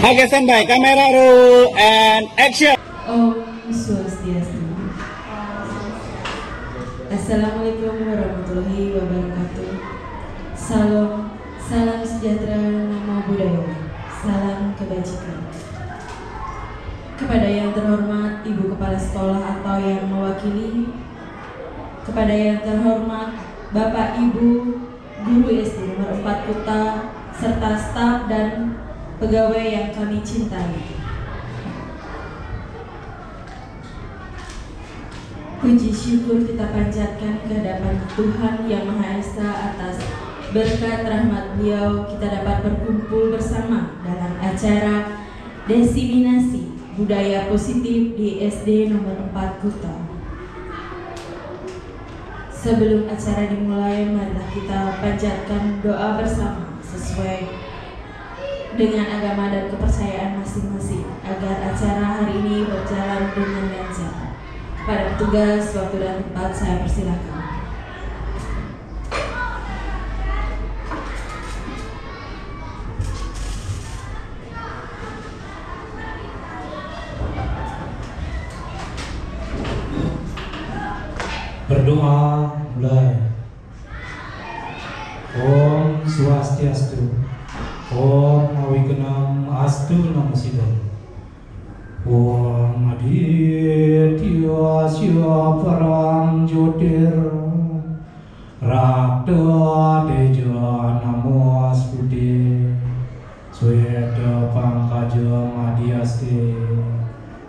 Oke, standby. Kamera roll and action. Om Swastiastu. Assalamualaikum warahmatullahi wabarakatuh. Salam sejahtera, namo buddhaya, salam kebajikan. Kepada yang terhormat Ibu Kepala Sekolah atau yang mewakili, kepada yang terhormat Bapak Ibu Guru SD nomor 4 Kuta serta staf dan pegawai yang kami cintai. Puji syukur kita panjatkan ke hadapan Tuhan Yang Maha Esa atas berkat rahmat Beliau kita dapat berkumpul bersama dalam acara Diseminasi Budaya Positif di SD nomor 4 Kuta. Sebelum acara dimulai, marilah kita panjatkan doa bersama sesuai dengan agama dan kepercayaan masing-masing agar acara hari ini berjalan dengan lancar. Pada petugas waktu dan tempat saya persilakan. Berdoa mulai. Om Swastiastu. Om Awigenam Astu Namo Siddhaya. Om Aditya Sya Parang Jyotir Rakta Teja Namo Astuti Sweta Pangkaja Madhyaste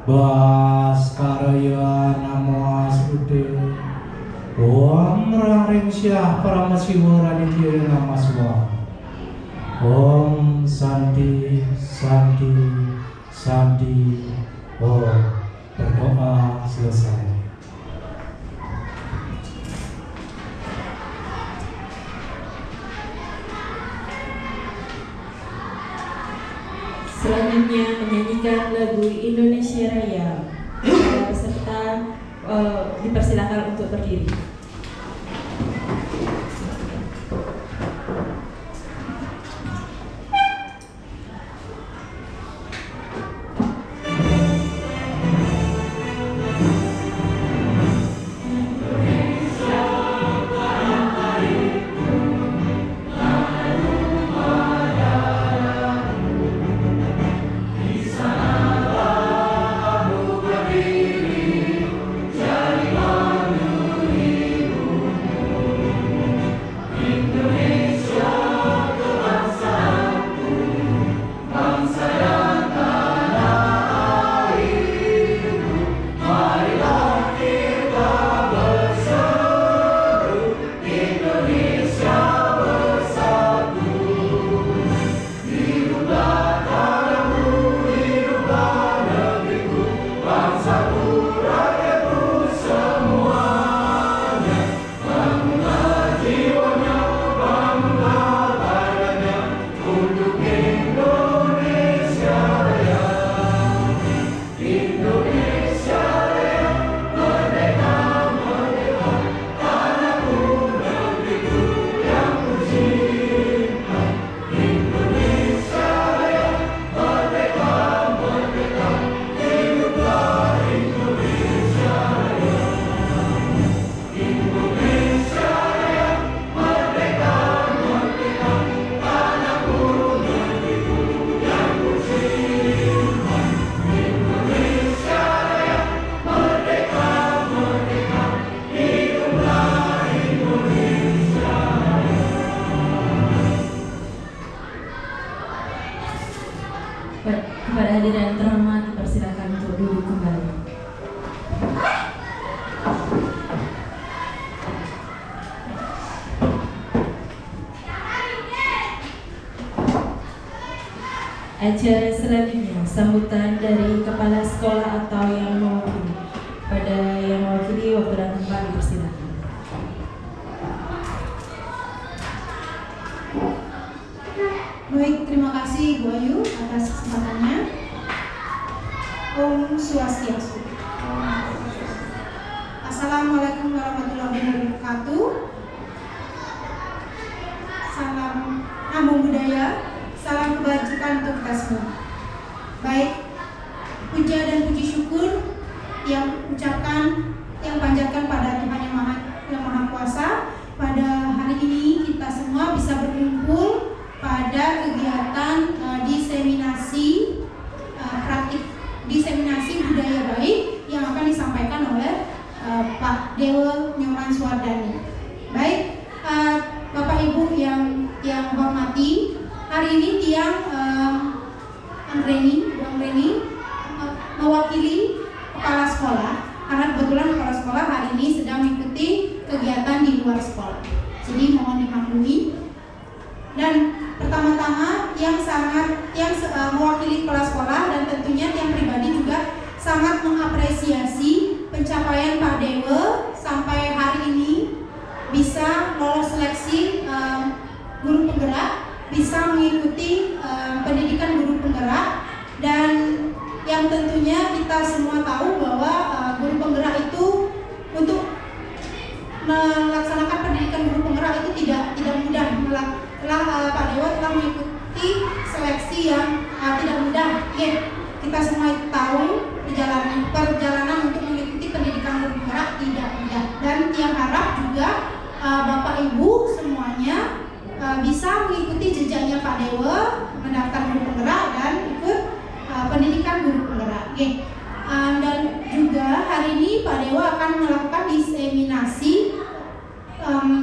Baskaraya Namo Astuti Om Raring Syah Paramasiwa Raditya Namaswa. Om Santi Santi Santi. Om. Berdoa selesai. Selanjutnya menyanyikan lagu Indonesia Raya. Para peserta dipersilakan untuk berdiri. Kepada hadirin yang terhormat dipersilakan untuk duduk kembali. Acara selanjutnya sambutan dari kepala sekolah atau yang mewakili. Pada yang mewakili waktu dan tempat dipersilakan. Baik, terima kasih Bu Ayu atas kesempatannya. Om Swastiastu. Assalamualaikum warahmatullahi wabarakatuh. Salam namo buddhaya, salam kebajikan untuk kita semua. ini Bu Amreni mewakili kepala sekolah, karena kebetulan kepala sekolah hari ini sedang mengikuti kegiatan di luar sekolah. Jadi mohon dimaklumi. Dan pertama-tama yang mewakili kepala sekolah dan tentunya yang pribadi juga sangat mengapresiasi pencapaian Pak Dewa sampai hari ini bisa lolos seleksi guru penggerak, bisa mengikuti pendidikan guru penggerak, dan yang tentunya kita semua tahu bahwa guru penggerak itu untuk melaksanakan pendidikan guru penggerak itu tidak mudah. Pak Dewa telah mengikuti seleksi yang tidak mudah. Kita semua tahu perjalanan untuk mengikuti pendidikan guru penggerak tidak mudah, dan yang harap juga Bapak Ibu semuanya bisa mengikuti jejaknya Pak Dewa, mendaftar guru penggerak dan ikut pendidikan guru penggerak. Dan juga hari ini Pak Dewa akan melakukan diseminasi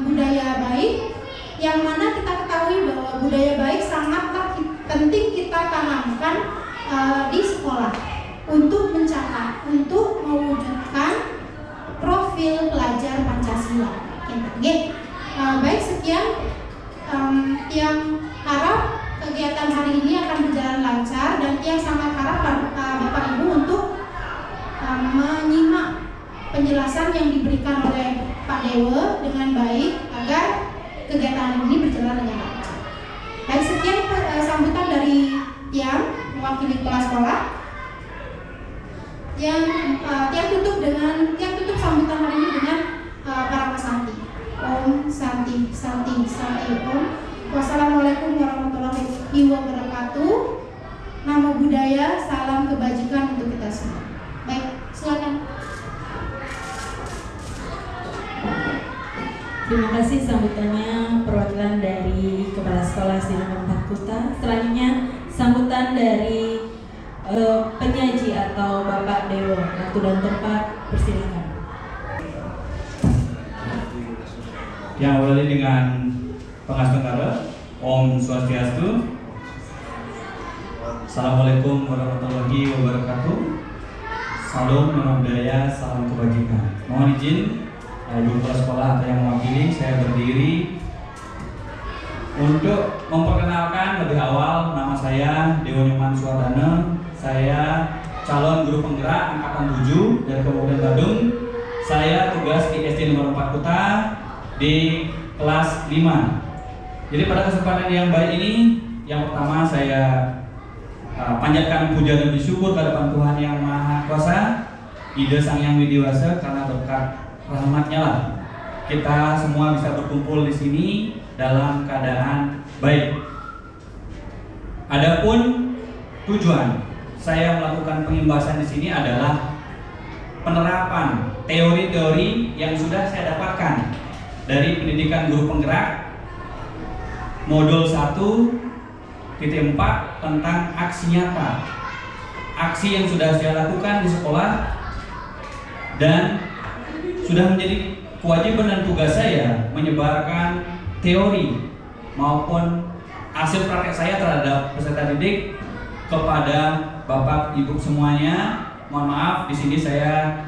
budaya baik, yang mana kita ketahui bahwa budaya baik sangatlah penting kita tanamkan di sekolah untuk mencapai, untuk mewujudkan profil pelajar Pancasila. Baik, sekian yang harap kegiatan hari ini akan berjalan lancar, dan yang sangat harap Bapak Ibu untuk menyimak penjelasan yang diberikan oleh Pak Dewa dengan baik agar kegiatan ini berjalan dengan lancar. Baik, sekian sambutan dari Tiang mewakili kepala sekolah. Tiang tutup sambutan hari ini dengan para pesanti. Om Santi Santi Santi Om. Wassalamualaikum warahmatullahi wabarakatuh. Namo Buddhaya, salam kebajikan untuk kita semua. Baik, silakan. Terima kasih sambutannya perwakilan dari Kepala Sekolah SD Nomor 4 Kuta. Selanjutnya sambutan dari penyaji atau Bapak Dewa. Waktu dan tempat persilakan. Yang awali dengan Pangasengkara, Om Swastiastu. Assalamualaikum warahmatullahi wabarakatuh. Salam Namo Buddhaya, salam kebajikan. Mohon izin Ibu Kepala Sekolah atau yang mewakili, saya berdiri untuk memperkenalkan lebih awal. Nama saya Dewa Nyoman Suwardana. Saya calon guru penggerak angkatan 7 dari Kabupaten Badung. Saya tugas di SD Nomor 4 Kuta di kelas 5. Jadi pada kesempatan yang baik ini, yang pertama saya panjatkan puja dan bersyukur kepada Tuhan Yang Maha Kuasa, Ida Sang Yang Widiwasa, karena berkat rahmatnya lah kita semua bisa berkumpul di sini dalam keadaan baik. Adapun tujuan saya melakukan pengimbasan di sini adalah penerapan teori-teori yang sudah saya dapatkan dari pendidikan guru penggerak modul 1.4 tentang aksi nyata, aksi yang sudah saya lakukan di sekolah dan sudah menjadi kewajiban dan tugas saya menyebarkan teori maupun hasil praktek saya terhadap peserta didik kepada Bapak Ibu semuanya. Mohon maaf, di sini saya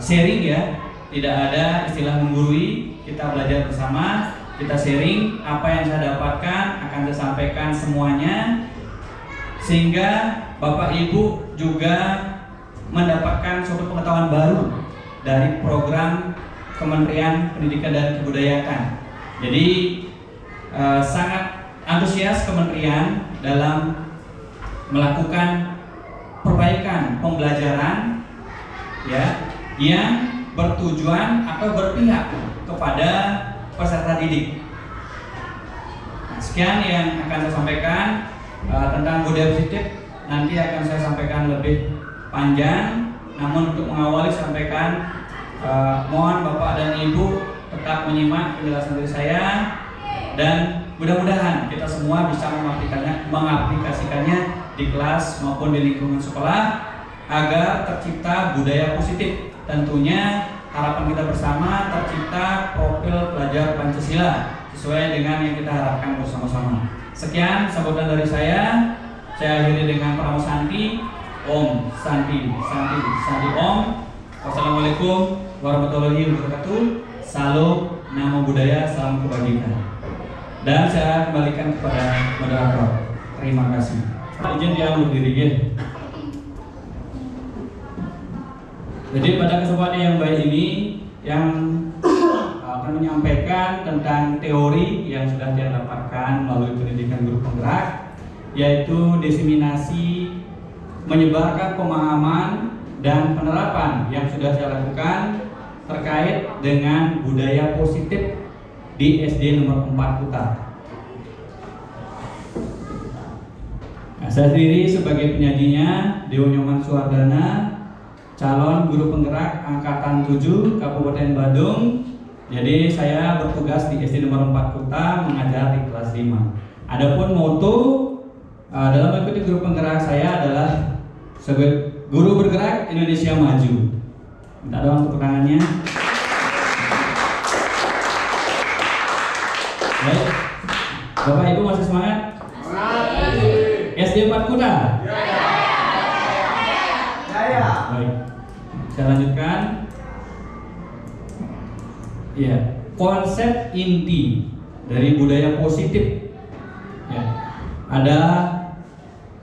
sharing ya, tidak ada istilah menggurui, kita belajar bersama, kita sharing apa yang saya dapatkan akan saya sampaikan semuanya, sehingga Bapak Ibu juga mendapatkan suatu pengetahuan baru dari program Kementerian Pendidikan dan Kebudayaan. Jadi sangat antusias Kementerian dalam melakukan perbaikan pembelajaran ya, yang bertujuan atau berpihak kepada peserta didik. Sekian yang akan saya sampaikan tentang budaya positif. Nanti akan saya sampaikan lebih panjang, namun untuk mengawali sampaikan mohon Bapak dan Ibu tetap menyimak penjelasan dari saya, dan mudah-mudahan kita semua bisa mengaplikasikannya di kelas maupun di lingkungan sekolah agar tercipta budaya positif. Tentunya harapan kita bersama tercipta profil pelajar Pancasila sesuai dengan yang kita harapkan bersama-sama. Sekian sambutan dari saya Saya akhiri dengan Pranamo Santi. Om Santi, Santi, Santi Om. Wassalamualaikum warahmatullahi wabarakatuh. Salam, Namo Buddhaya, salam kebajikan. Dan saya kembalikan kepada moderator. Terima kasih. Izin dia berdiri ya. Jadi pada kesempatan yang baik ini yang akan menyampaikan tentang teori yang sudah dia dapatkan melalui pendidikan guru penggerak, yaitu diseminasi menyebarkan pemahaman dan penerapan yang sudah saya lakukan terkait dengan budaya positif di SD nomor 4 Kuta. Nah, saya sendiri sebagai penyajinya Dewo Nyoman Suwardana, calon guru penggerak angkatan 7 Kabupaten Badung. Jadi saya bertugas di SD nomor 4 Kuta mengajar di kelas 5. Adapun moto dalam mengikuti guru penggerak saya adalah sebagai guru bergerak Indonesia Maju. Minta doang tepuk tangannya. Baik, Bapak Ibu masih semangat? SD 4 Kuta? Saya. Baik, saya lanjutkan. Ya, konsep inti dari budaya positif. Ya, ada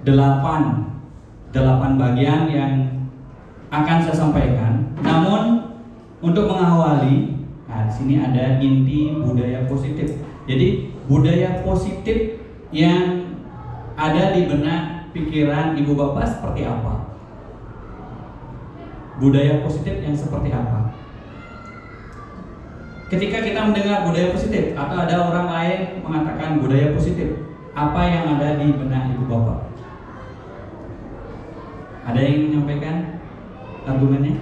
8 bagian yang akan saya sampaikan. Namun untuk mengawali, nah di sini ada inti budaya positif. Jadi budaya positif yang ada di benak pikiran ibu bapak seperti apa? Budaya positif yang seperti apa? Ketika kita mendengar budaya positif atau ada orang lain mengatakan budaya positif, apa yang ada di benak ibu bapak? Ada yang menyampaikan argumennya?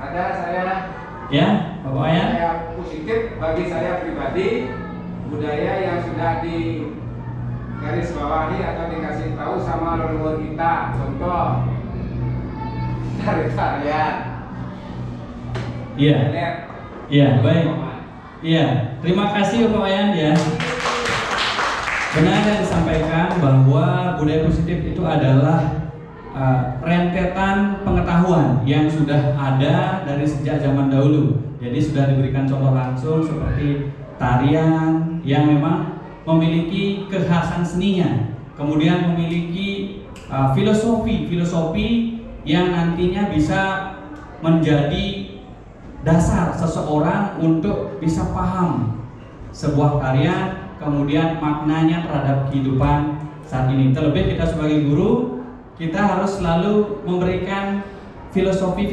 Ada saya. Ya, Bapak ya. Budaya positif bagi saya pribadi, budaya yang sudah di garis bawahi atau dikasih tahu sama leluhur kita. Contoh dari tarian. Iya. Iya, baik. Iya, terima kasih Bapak Wayan ya. Benar yang disampaikan bahwa budaya positif itu adalah rentetan pengetahuan yang sudah ada dari sejak zaman dahulu. Jadi sudah diberikan contoh langsung seperti tarian yang memang memiliki kekhasan seninya, kemudian memiliki filosofi yang nantinya bisa menjadi dasar seseorang untuk bisa paham sebuah karya, kemudian maknanya terhadap kehidupan saat ini. Terlebih kita sebagai guru, kita harus selalu memberikan filosofi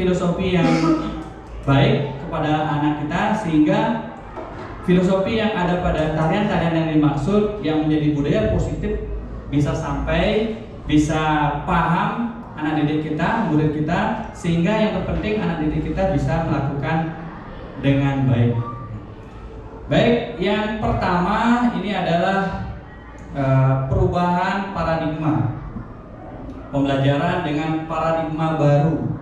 yang baik kepada anak kita, sehingga filosofi yang ada pada tarian-tarian yang dimaksud yang menjadi budaya positif bisa sampai, bisa paham anak didik kita, murid kita, sehingga yang terpenting anak didik kita bisa melakukan dengan baik. Baik, yang pertama ini adalah perubahan paradigma, pembelajaran dengan paradigma baru.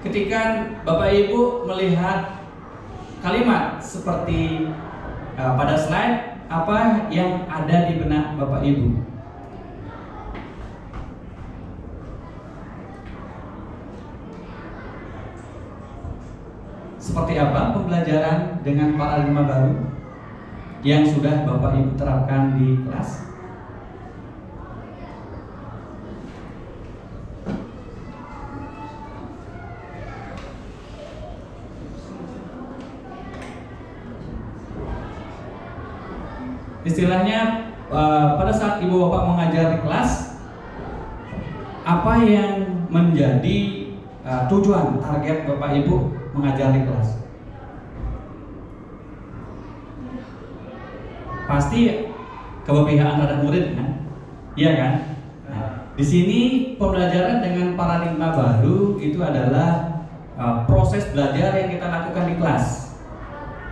Ketika Bapak Ibu melihat kalimat seperti pada slide, apa yang ada di benak Bapak Ibu? Seperti apa pembelajaran dengan paradigma baru yang sudah Bapak Ibu terapkan di kelas? Istilahnya pada saat Ibu Bapak mengajar di kelas, apa yang menjadi tujuan target Bapak Ibu mengajar di kelas? Pasti keberpihakan terhadap murid kan? Iya kan? Nah, di sini pembelajaran dengan paradigma baru itu adalah proses belajar yang kita lakukan di kelas.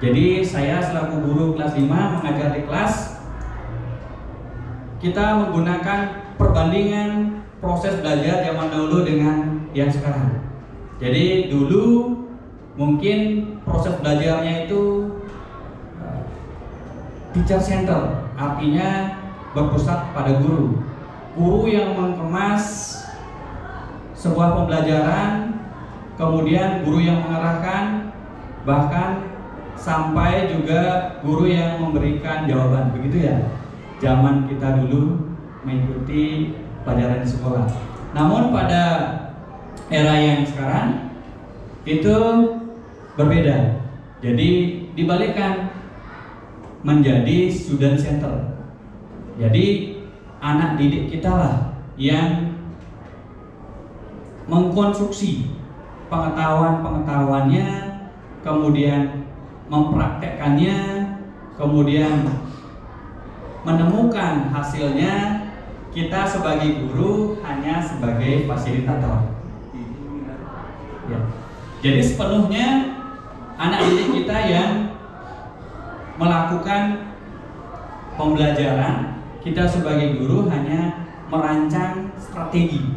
Jadi saya selaku guru kelas 5 mengajar di kelas, kita menggunakan perbandingan proses belajar zaman dahulu dengan yang sekarang. Jadi dulu mungkin proses belajarnya itu teacher center, artinya berpusat pada guru. Guru yang mengemas sebuah pembelajaran, kemudian guru yang mengarahkan, bahkan sampai juga guru yang memberikan jawaban, begitu ya zaman kita dulu mengikuti pelajaran di sekolah. Namun pada era yang sekarang itu berbeda, jadi dibalikkan menjadi student center. Jadi anak didik kita lah yang mengkonstruksi pengetahuan-pengetahuannya, kemudian mempraktekkannya, kemudian menemukan hasilnya. Kita sebagai guru hanya sebagai fasilitator. Ya. Jadi sepenuhnya anak didik kita yang melakukan pembelajaran, kita sebagai guru hanya merancang strategi,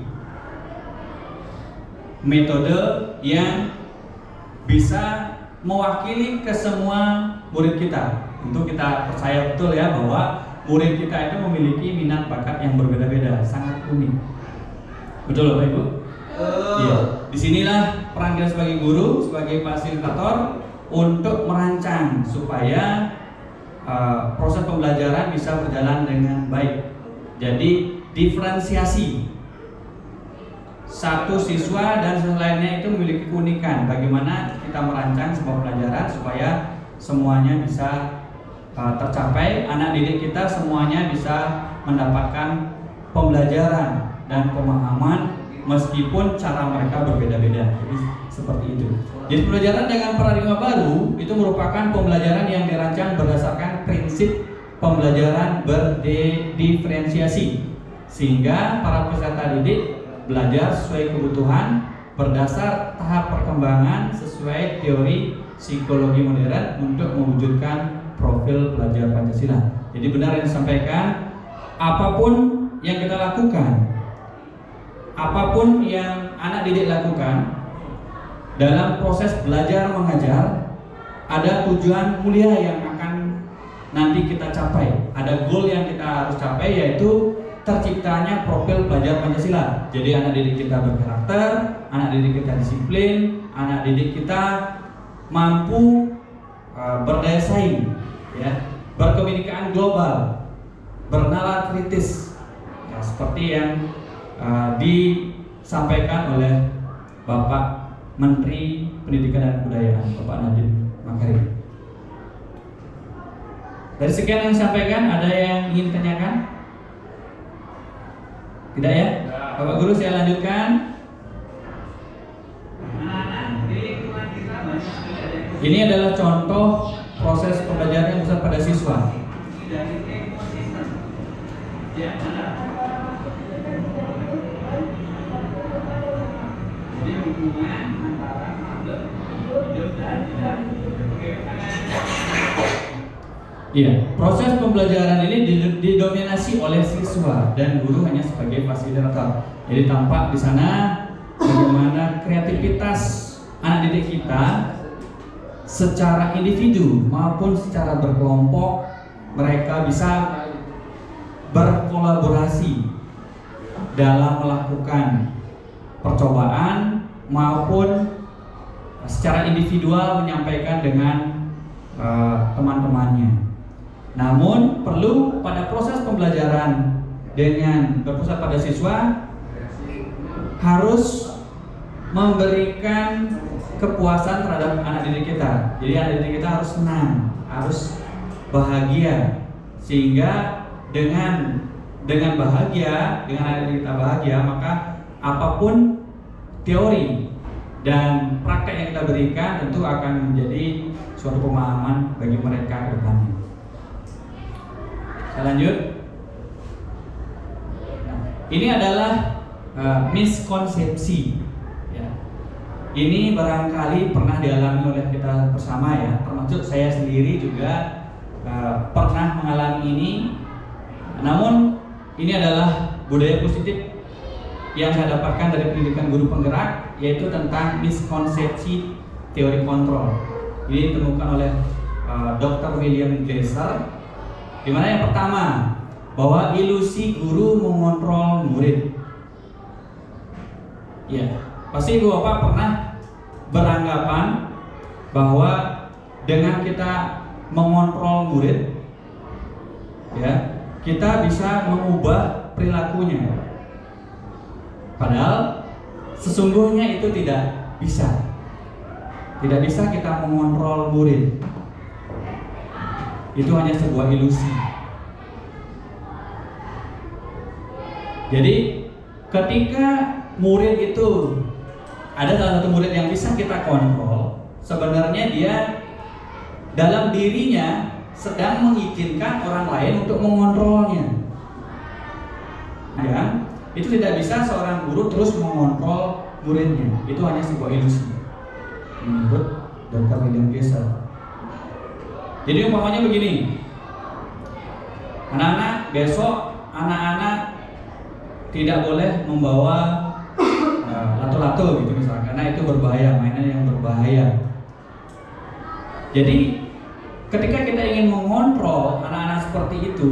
metode yang bisa mewakili ke semua murid kita. Tentu kita percaya betul ya bahwa murid kita itu memiliki minat bakat yang berbeda-beda, sangat unik. Betul Bapak Ibu? Iya. Disinilah peran kita sebagai guru, sebagai fasilitator untuk merancang supaya proses pembelajaran bisa berjalan dengan baik. Jadi diferensiasi satu siswa dan siswa lainnya itu memiliki keunikan. Bagaimana kita merancang sebuah pelajaran supaya semuanya bisa tercapai, anak didik kita semuanya bisa mendapatkan pembelajaran dan pemahaman meskipun cara mereka berbeda-beda. Jadi seperti itu. Jadi pembelajaran dengan paradigma baru itu merupakan pembelajaran yang dirancang berdasarkan prinsip pembelajaran berdiferensiasi, sehingga para peserta didik belajar sesuai kebutuhan berdasar tahap perkembangan sesuai teori psikologi modern untuk mewujudkan profil pelajar Pancasila. Jadi benar yang disampaikan, apapun yang kita lakukan, apapun yang anak didik lakukan dalam proses belajar mengajar, ada tujuan mulia yang akan nanti kita capai. Ada goal yang kita harus capai, yaitu terciptanya profil pelajar Pancasila. Jadi anak didik kita berkarakter, anak didik kita disiplin, anak didik kita mampu berdaya saing, ya, berkomunikasi global, bernalar kritis, ya, seperti yang disampaikan oleh Bapak Menteri Pendidikan dan Kebudayaan, Bapak Nadiem Makarim. Dari sekian yang disampaikan, ada yang ingin tanyakan? Tidak ya? Bapak Guru, saya lanjutkan. Ini adalah contoh proses pembelajaran yang besar pada siswa. Iya, proses pembelajaran ini didominasi oleh siswa dan guru hanya sebagai fasilitator. Jadi tampak di sana bagaimana kreativitas anak didik kita secara individu maupun secara berkelompok, mereka bisa berkolaborasi dalam melakukan percobaan maupun secara individual menyampaikan dengan teman-temannya. Namun perlu pada proses pembelajaran dengan berpusat pada siswa harus memberikan kepuasan terhadap anak didik kita. Jadi anak didik kita harus senang, harus bahagia, sehingga dengan bahagia, dengan anak didik kita bahagia, maka apapun teori dan praktek yang kita berikan tentu akan menjadi suatu pemahaman bagi mereka ke depannya. Saya lanjut. Nah, ini adalah miskonsepsi. Ya. Ini barangkali pernah dialami oleh kita bersama ya, termasuk saya sendiri juga pernah mengalami ini. Namun ini adalah budaya positif yang saya dapatkan dari pendidikan guru penggerak, yaitu tentang miskonsepsi teori kontrol. Ini ditemukan oleh Dr. William Glasser Dimana yang pertama, bahwa ilusi guru mengontrol murid. Ya, pasti ibu bapak pernah beranggapan bahwa dengan kita mengontrol murid, ya, kita bisa mengubah perilakunya. Padahal sesungguhnya itu tidak bisa. Tidak bisa kita mengontrol murid. Itu hanya sebuah ilusi. Jadi ketika murid itu ada salah satu murid yang bisa kita kontrol, sebenarnya dia dalam dirinya sedang mengizinkan orang lain untuk mengontrolnya. Ya, itu tidak bisa seorang guru terus mengontrol muridnya. Itu hanya sebuah ilusi. Menurut Dr. William Glasser. Jadi umpamanya begini, anak-anak besok anak-anak tidak boleh membawa lato-lato gitu misalnya, karena itu berbahaya, mainan yang berbahaya. Jadi ketika kita ingin mengontrol anak-anak seperti itu,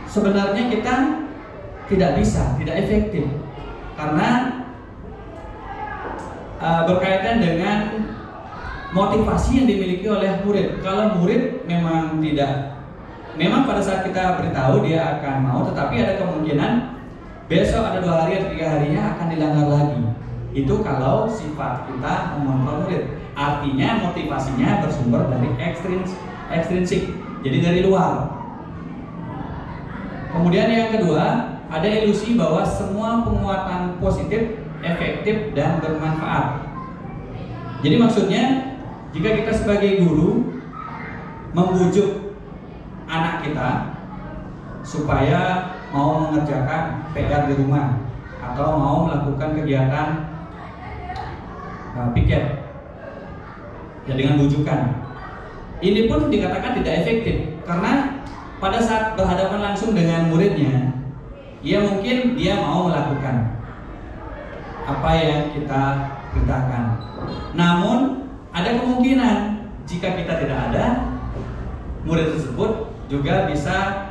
sebenarnya kita tidak bisa, tidak efektif, karena berkaitan dengan motivasi yang dimiliki oleh murid. Kalau murid memang pada saat kita beritahu dia akan mau, tetapi ada kemungkinan besok ada 2 hari atau 3 harinya akan dilanggar lagi. Itu kalau sifat kita mengontrol murid. Artinya motivasinya bersumber dari ekstrinsik, jadi dari luar. Kemudian yang kedua, ada ilusi bahwa semua penguatan positif efektif dan bermanfaat. Jadi maksudnya, jika kita sebagai guru membujuk anak kita supaya mau mengerjakan PR di rumah atau mau melakukan kegiatan piket, ya dengan bujukan, ini pun dikatakan tidak efektif karena pada saat berhadapan langsung dengan muridnya, mungkin dia mau melakukan apa yang kita perintahkan. Namun ada kemungkinan jika kita tidak ada, murid tersebut juga bisa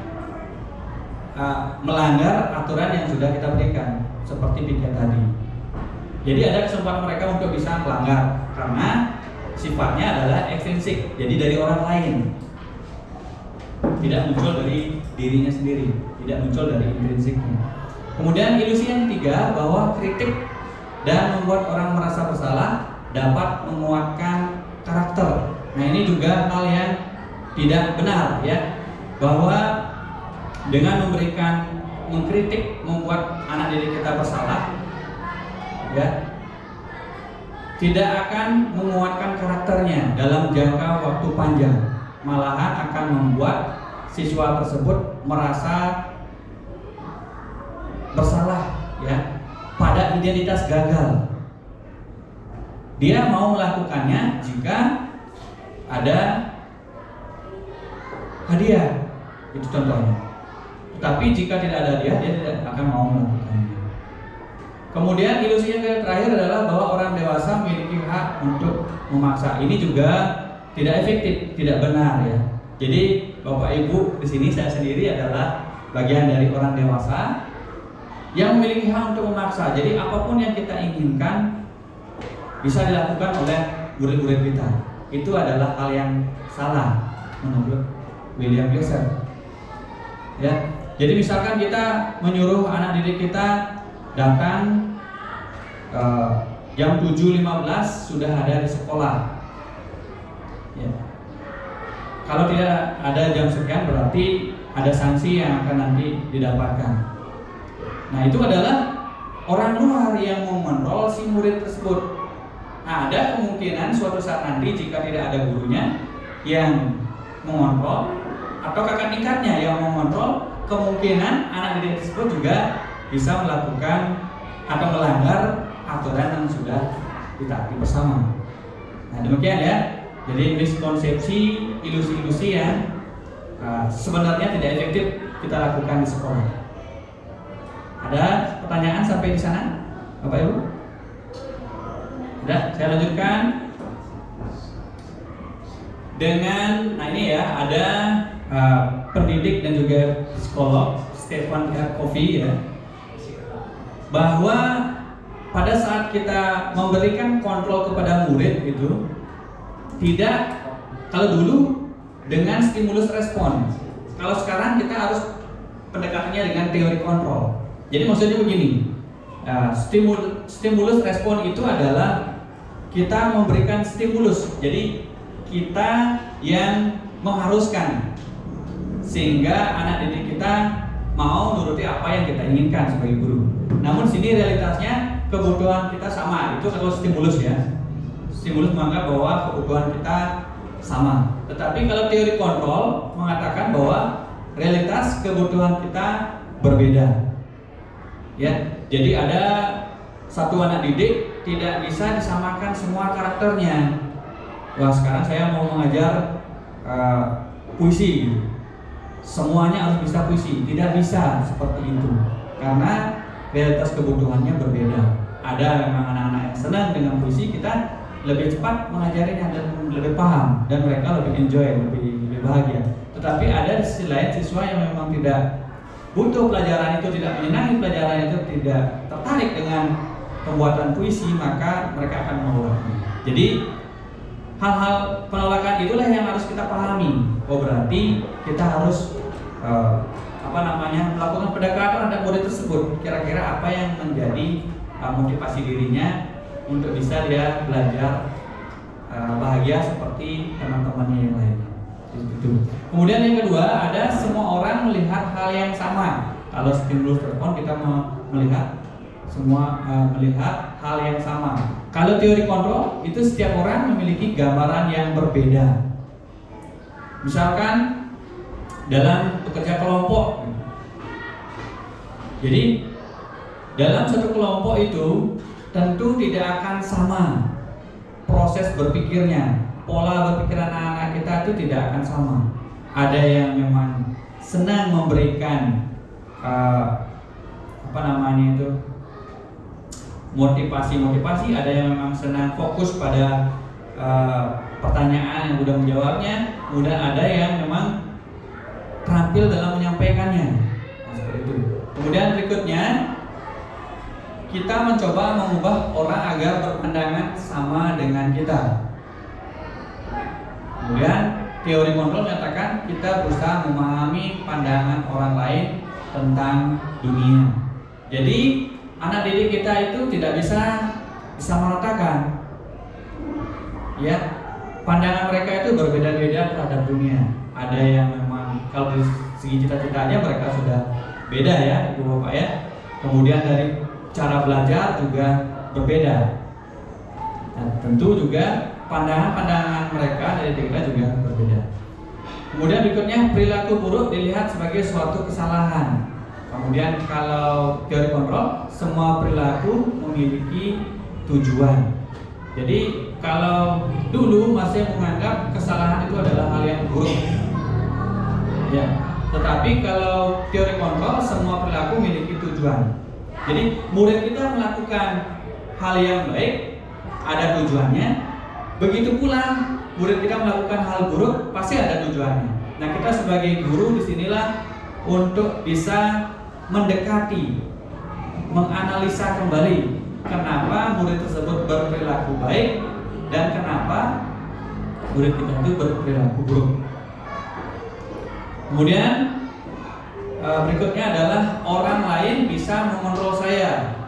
melanggar aturan yang sudah kita berikan, seperti piket tadi. Jadi ada kesempatan mereka untuk bisa melanggar karena sifatnya adalah ekstrinsik, jadi dari orang lain, tidak muncul dari dirinya sendiri, tidak muncul dari intrinsiknya. Kemudian ilusi yang ketiga, bahwa kritik dan membuat orang merasa bersalah dapat menguatkan karakter. Nah, ini juga hal yang tidak benar, ya, bahwa dengan mengkritik membuat anak didik kita bersalah, ya, tidak akan menguatkan karakternya dalam jangka waktu panjang, malahan akan membuat siswa tersebut merasa bersalah, ya, pada identitas gagal. Dia mau melakukannya jika ada hadiah, itu contohnya. Tetapi jika tidak ada hadiah, dia tidak akan mau melakukannya. Kemudian ilusi yang terakhir adalah bahwa orang dewasa memiliki hak untuk memaksa. Ini juga tidak efektif, tidak benar, ya. Jadi Bapak Ibu di sini, saya sendiri adalah bagian dari orang dewasa yang memiliki hak untuk memaksa. Jadi apapun yang kita inginkan bisa dilakukan oleh murid-murid kita. Itu adalah hal yang salah menurut William Glasser. Ya, jadi misalkan kita menyuruh anak didik kita datang jam 7.15 sudah ada di sekolah. Ya. Kalau tidak ada jam sekian berarti ada sanksi yang akan nanti didapatkan. Nah, itu adalah orang luar yang mengontrol si murid tersebut. Nah, ada kemungkinan suatu saat nanti jika tidak ada gurunya yang mengontrol atau kakak tingkatnya yang mengontrol, kemungkinan anak didik tersebut juga bisa melakukan atau melanggar aturan yang sudah ditaati bersama. Nah, demikian, ya. Jadi miskonsepsi, ilusi-ilusi yang sebenarnya tidak efektif kita lakukan di sekolah. Ada pertanyaan sampai di sana, Bapak Ibu? Sudah, saya lanjutkan dengan, nah ini ya, ada pendidik dan juga psikolog Stephen R. Covey ya, bahwa pada saat kita memberikan kontrol kepada murid itu tidak, kalau dulu dengan stimulus respon, kalau sekarang kita harus pendekatannya dengan teori kontrol. Jadi maksudnya begini, stimulus respon itu adalah kita memberikan stimulus, jadi kita yang mengharuskan sehingga anak didik kita mau nuruti apa yang kita inginkan sebagai guru. Namun sini realitasnya kebutuhan kita sama, itu kalau stimulus ya. Stimulus menganggap bahwa kebutuhan kita sama. Tetapi kalau teori kontrol mengatakan bahwa realitas kebutuhan kita berbeda. Ya, jadi ada satu anak didik tidak bisa disamakan semua karakternya. Wah, sekarang saya mau mengajar puisi gitu. Semuanya harus bisa puisi, tidak bisa seperti itu karena realitas kebutuhannya berbeda. Ada memang anak-anak yang senang dengan puisi, kita lebih cepat mengajarinya dan lebih paham dan mereka lebih enjoy, lebih bahagia. Tetapi ada di sisi lain siswa yang memang tidak butuh pelajaran itu, tidak menyenangi pelajaran itu, tidak tertarik dengan pembuatan puisi, maka mereka akan menolaknya. Jadi hal-hal penolakan itulah yang harus kita pahami. Oh, berarti kita harus melakukan pendekatan terhadap murid tersebut. Kira-kira apa yang menjadi motivasi dirinya untuk bisa dia belajar bahagia seperti teman-temannya yang lainnya. Itu. Kemudian yang kedua, ada semua orang melihat hal yang sama. Kalau stimulus respon kita melihat semua melihat hal yang sama. Kalau teori kontrol itu setiap orang memiliki gambaran yang berbeda. Misalkan dalam bekerja kelompok, jadi dalam satu kelompok itu tentu tidak akan sama proses berpikirnya, pola berpikir anak-anak kita itu tidak akan sama. Ada yang memang senang memberikan motivasi, ada yang memang senang fokus pada pertanyaan yang mudah menjawabnya, kemudian ada yang memang terampil dalam menyampaikannya. Nah, seperti itu. Kemudian berikutnya kita mencoba mengubah orang agar berpandangan sama dengan kita. Kemudian teori kontrol menyatakan kita berusaha memahami pandangan orang lain tentang dunia. Jadi anak didik kita itu tidak bisa disamaratakan. Ya, pandangan mereka itu berbeda-beda terhadap dunia. Ada yang memang kalau dari segi cita-citanya mereka sudah beda ya, Ibu Bapak ya. Kemudian dari cara belajar juga berbeda. Nah, tentu juga pandangan-pandangan mereka dari kita juga berbeda. Kemudian berikutnya, perilaku buruk dilihat sebagai suatu kesalahan. Kemudian kalau teori kontrol, semua perilaku memiliki tujuan. Jadi kalau dulu masih menganggap kesalahan itu adalah hal yang buruk, ya. Tetapi kalau teori kontrol, semua perilaku memiliki tujuan. Jadi murid kita melakukan hal yang baik, ada tujuannya. Begitu pula murid kita melakukan hal buruk, pasti ada tujuannya. Nah, kita sebagai guru disinilah untuk bisa mendekati, menganalisa kembali kenapa murid tersebut berperilaku baik dan kenapa murid kita itu berperilaku buruk. Kemudian berikutnya adalah orang lain bisa mengontrol saya.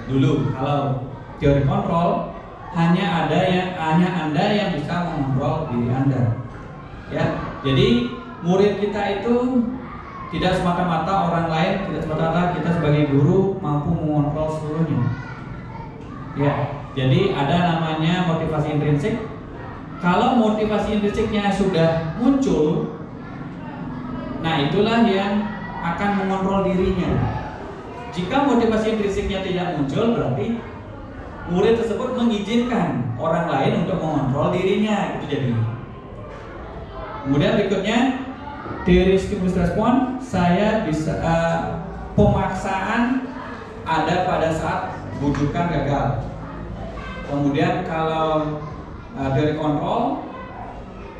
Dulu kalau teori kontrol hanya Anda yang bisa mengontrol diri Anda. Ya, jadi murid kita itu tidak semata-mata orang lain, tidak semata-mata kita sebagai guru mampu mengontrol seluruhnya. Ya, jadi ada namanya motivasi intrinsik. Kalau motivasi intrinsiknya sudah muncul, nah itulah yang akan mengontrol dirinya. Jika motivasi intrinsiknya tidak muncul, berarti murid tersebut mengizinkan orang lain untuk mengontrol dirinya. Itu jadi. Kemudian berikutnya, teori stimulus respon, saya bisa pemaksaan ada pada saat bujukan gagal. Kemudian kalau teori kontrol,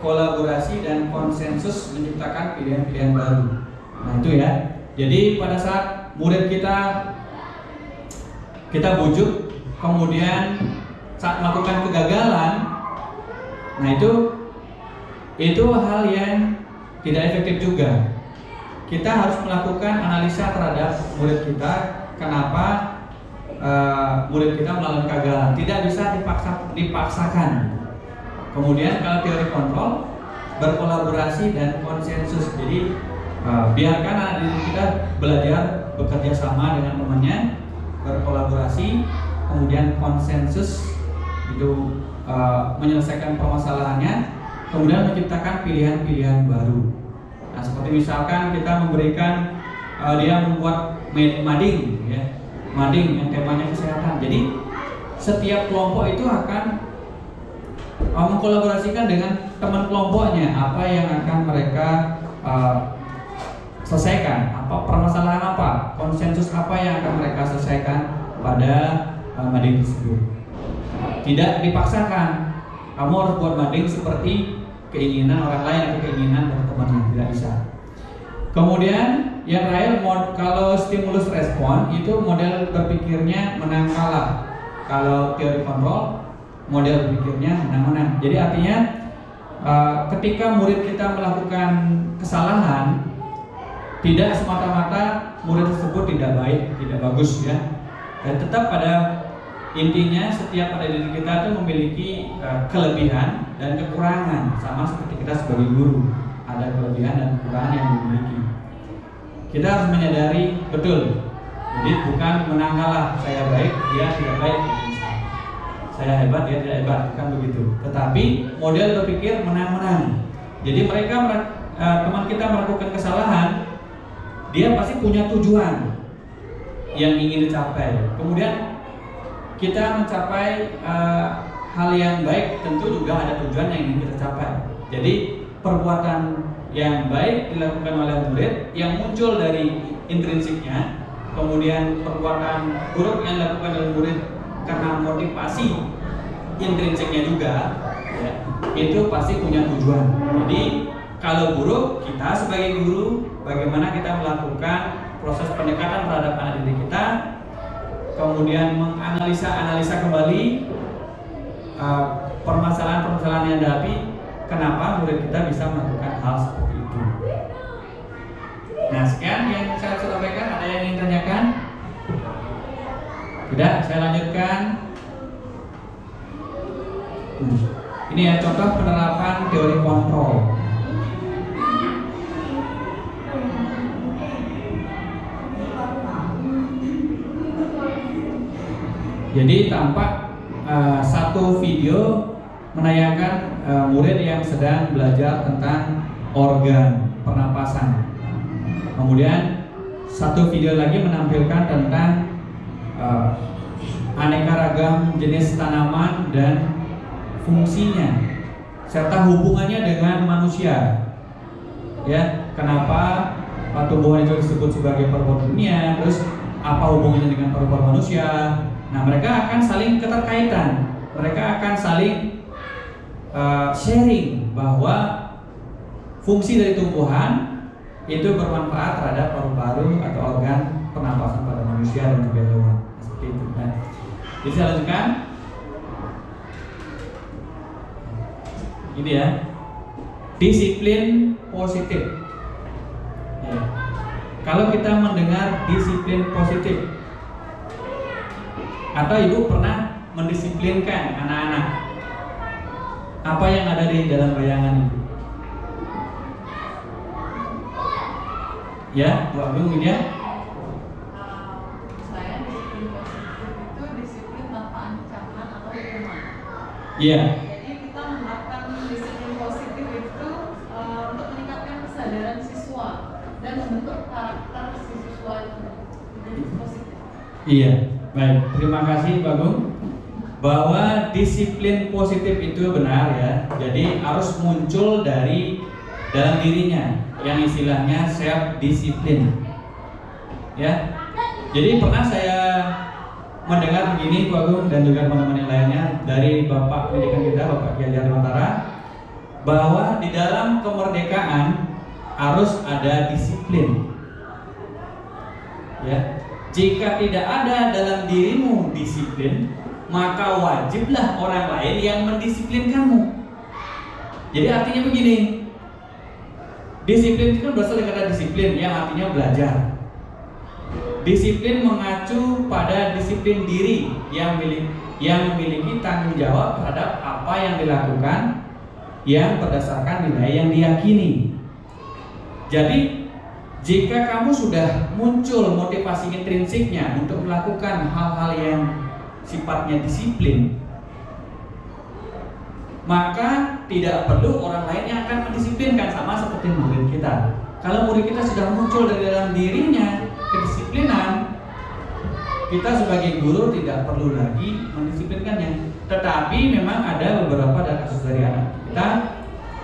berkolaborasi dan konsensus menciptakan pilihan-pilihan baru. Nah itu ya. Jadi pada saat murid kita bujuk, kemudian saat melakukan kegagalan, nah itu hal yang tidak efektif juga. Kita harus melakukan analisa terhadap murid kita, kenapa murid kita mengalami kegagalan. Tidak bisa dipaksakan. Kemudian kalau teori kontrol, berkolaborasi dan konsensus. Jadi biarkan anak didik kita belajar bekerja sama dengan temannya, berkolaborasi, kemudian konsensus itu menyelesaikan permasalahannya, kemudian menciptakan pilihan-pilihan baru. Nah, seperti misalkan kita memberikan dia membuat mading, ya, mading yang temanya kesehatan. Jadi setiap kelompok itu akan mengkolaborasikan dengan teman kelompoknya apa yang akan mereka selesaikan, apa permasalahan apa, konsensus apa yang akan mereka selesaikan pada mading tersebut. Tidak dipaksakan. Kamu harus buat mading seperti keinginan orang lain atau keinginan dari temannya, tidak bisa. Kemudian yang terakhir, kalau stimulus respon itu model berpikirnya menang kalah. Kalau teori kontrol, model berpikirnya menang-menang. Jadi artinya ketika murid kita melakukan kesalahan, tidak semata-mata murid tersebut tidak baik, tidak bagus ya. Dan tetap pada intinya setiap pada diri kita itu memiliki kelebihan dan kekurangan, sama seperti kita sebagai guru, ada kelebihan dan kekurangan yang dimiliki. Kita harus menyadari betul. Jadi bukan menang kalah, saya baik, dia tidak baik, saya hebat, dia tidak hebat, bukan begitu. Tetapi model berpikir menang-menang. Jadi mereka teman kita melakukan kesalahan, dia pasti punya tujuan yang ingin dicapai. Kemudian kita mencapai hal yang baik, tentu juga ada tujuan yang ingin kita capai. Jadi perbuatan yang baik dilakukan oleh murid yang muncul dari intrinsiknya, kemudian perbuatan buruk yang dilakukan oleh murid karena motivasi intrinsiknya juga, ya, itu pasti punya tujuan. Jadi kalau buruk, kita sebagai guru bagaimana kita melakukan proses pendekatan terhadap anak didik kita, kemudian menganalisa kembali permasalahan-permasalahan yang dihadapi, kenapa murid kita bisa melakukan hal seperti itu. Nah, sekian yang saya sampaikan. Ada yang ingin tanyakan? Tidak, saya lanjutkan. Ini ya contoh penerapan teori kontrol. Jadi tampak satu video menayangkan murid yang sedang belajar tentang organ pernapasan. Kemudian satu video lagi menampilkan tentang aneka ragam jenis tanaman dan fungsinya serta hubungannya dengan manusia. Ya, kenapa tumbuhan itu disebut sebagai paru-paru dunia, terus apa hubungannya dengan paru-paru manusia? Nah, mereka akan saling keterkaitan. Mereka akan saling sharing bahwa fungsi dari tumbuhan itu bermanfaat terhadap paru-paru atau organ pernapasan pada manusia dan juga hewan. Seperti itu kan. Jadi saya lanjutkan. Ini ya, disiplin positif. Ya. Kalau kita mendengar disiplin positif, atau ibu pernah mendisiplinkan anak-anak, apa yang ada di dalam bayangan ibu? Ya, Bu Agung ini ya. Saya disiplin positif itu disiplin tanpa ancaman atau hukuman. Iya. Jadi kita menerapkan disiplin positif itu untuk meningkatkan kesadaran siswa dan membentuk karakter si siswa itu menjadi positif. Iya, baik. Terima kasih Pak Agung. Bahwa disiplin positif itu benar ya. Jadi harus muncul dari dalam dirinya, yang istilahnya self disiplin. Ya. Jadi pernah saya mendengar begini Pak Agung dan juga teman-teman yang lainnya dari Bapak pendidikan kita, Bapak Kiai Haji Mantara. bahwa di dalam kemerdekaan harus ada disiplin. Ya, jika tidak ada dalam dirimu disiplin, maka wajiblah orang lain yang mendisiplinkanmu. Jadi artinya begini, disiplin itu kan berasal dari kata disiplin yang artinya belajar. Disiplin mengacu pada disiplin diri yang memiliki tanggung jawab terhadap apa yang dilakukan yang berdasarkan nilai yang diyakini. Jadi jika kamu sudah muncul motivasi intrinsiknya untuk melakukan hal-hal yang sifatnya disiplin, maka tidak perlu orang lain yang akan mendisiplinkan, sama seperti murid kita. Kalau murid kita sudah muncul dari dalam dirinya kedisiplinan, kita sebagai guru tidak perlu lagi mendisiplinkannya. Tetapi memang ada beberapa kasus dari anak kita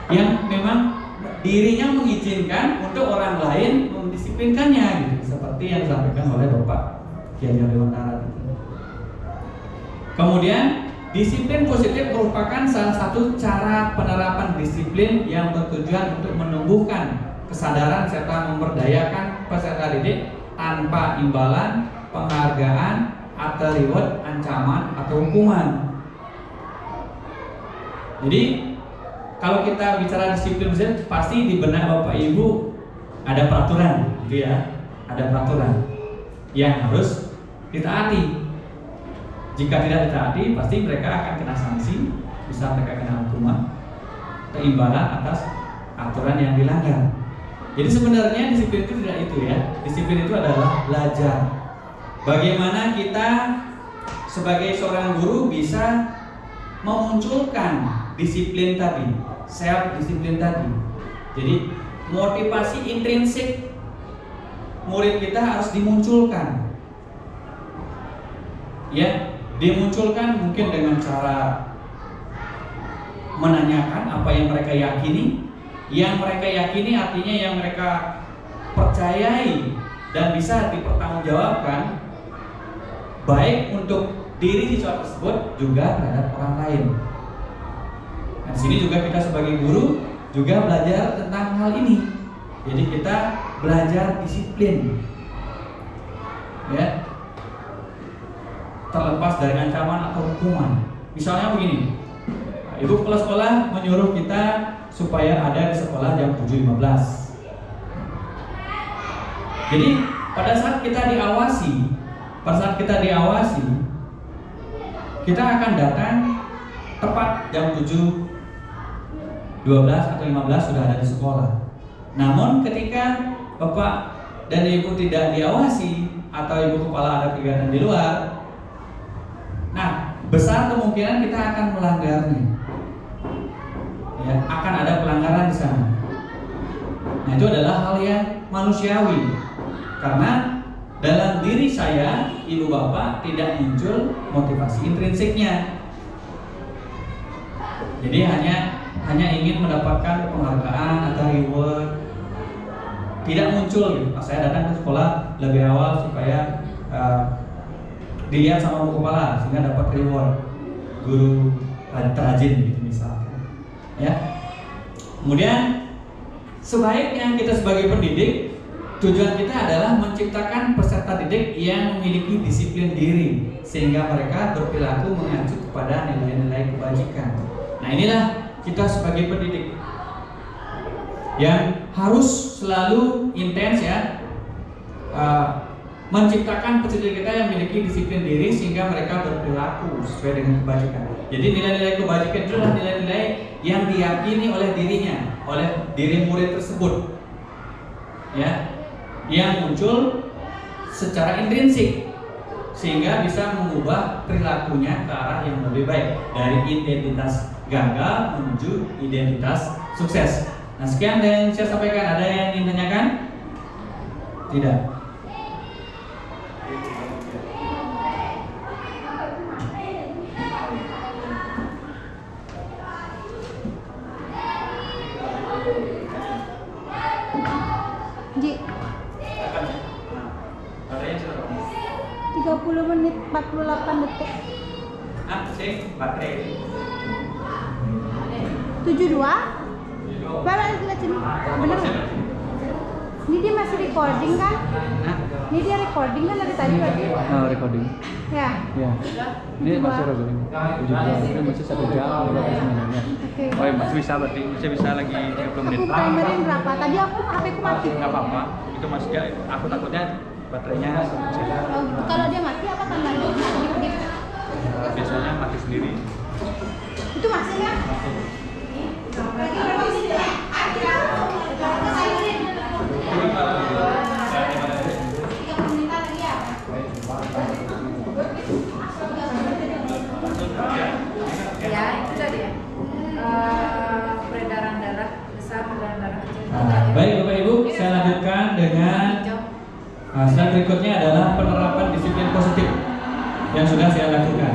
yang memang dirinya mengizinkan untuk orang lain mendisiplinkannya, gitu. Seperti yang disampaikan oleh Bapak Kiai Dewantara. Kemudian disiplin positif merupakan salah satu cara penerapan disiplin yang bertujuan untuk menumbuhkan kesadaran serta memberdayakan peserta didik tanpa imbalan, penghargaan, atau reward, ancaman, atau hukuman. Jadi kalau kita bicara disiplin pasti di benak Bapak Ibu ada peraturan, gitu ya. Ada peraturan yang harus ditaati. Jika tidak ditaati, pasti mereka akan kena sanksi, bisa mereka kena hukuman, keimbalan atas aturan yang dilanggar. Jadi sebenarnya disiplin itu tidak itu ya. Disiplin itu adalah belajar. Bagaimana kita sebagai seorang guru bisa memunculkan disiplin tadi, self disiplin tadi. Jadi motivasi intrinsik murid kita harus dimunculkan. Ya, dimunculkan mungkin dengan cara menanyakan apa yang mereka yakini. Yang mereka yakini artinya yang mereka percayai dan bisa dipertanggungjawabkan, baik untuk diri siswa tersebut juga terhadap orang lain. Nah, di sini juga kita sebagai guru juga belajar tentang hal ini. Jadi kita belajar disiplin, ya, terlepas dari ancaman atau hukuman. Misalnya begini, ibu kepala sekolah menyuruh kita supaya ada di sekolah jam 7.15. Jadi pada saat kita diawasi, kita akan datang tepat jam 7.12 atau 15 sudah ada di sekolah. Namun ketika Bapak dan Ibu tidak diawasi atau Ibu kepala ada kegiatan di luar, nah besar kemungkinan kita akan melanggarnya. Ya, akan ada pelanggaran di sana. Nah, itu adalah hal yang manusiawi. Karena dalam diri saya, ibu bapak tidak muncul motivasi intrinsiknya. Jadi hanya ingin mendapatkan penghargaan atau reward. Tidak muncul. Saya datang ke sekolah lebih awal supaya dilihat sama bu kepala sehingga dapat reward guru terajin gitu misalnya. Ya. Kemudian sebaiknya kita sebagai pendidik, tujuan kita adalah menciptakan peserta didik yang memiliki disiplin diri sehingga mereka berperilaku mengacu kepada nilai-nilai kebajikan. Nah, inilah kita sebagai pendidik yang harus selalu intens ya, menciptakan peserta kita yang memiliki disiplin diri sehingga mereka berperilaku sesuai dengan kebajikan. Jadi nilai-nilai kebajikan itu adalah nilai-nilai yang diyakini oleh dirinya, oleh diri murid tersebut, ya, yang muncul secara intrinsik sehingga bisa mengubah perilakunya ke arah yang lebih baik dari identitas gagal menuju identitas sukses. Nah, sekian yang saya sampaikan. Ada yang ingin tanyakan? Tidak. Ji, 30 menit 48 detik. Sih, baterai. 72 Bapak lihat sini. Bener nggak? Ini dia masih recording kan? Ini dia recording kan dari tadi berarti? Recording. Ya. Ya. Ini masih recording. Ini masih 1 jam 15 menit. Oke. Oh, ya, masih bisa berarti. Masih bisa lagi 30 menit. Aku timerin berapa? Tadi aku HP ku mati. Enggak apa-apa. Itu masih ya, aku takutnya baterainya masih. Oh gitu. Kalau dia mati apa tandanya? Dip-dip. Biasanya mati sendiri. Itu masih ya? Lagi berapa menit ya? Timerin. 30 menitan lagi ya? Ya, itu tadi ya. Peredaran darah besar, peredaran darah kecil. Baik Bapak Ibu, saya lanjutkan dengan slide berikutnya adalah penerapan disiplin positif yang sudah saya lakukan.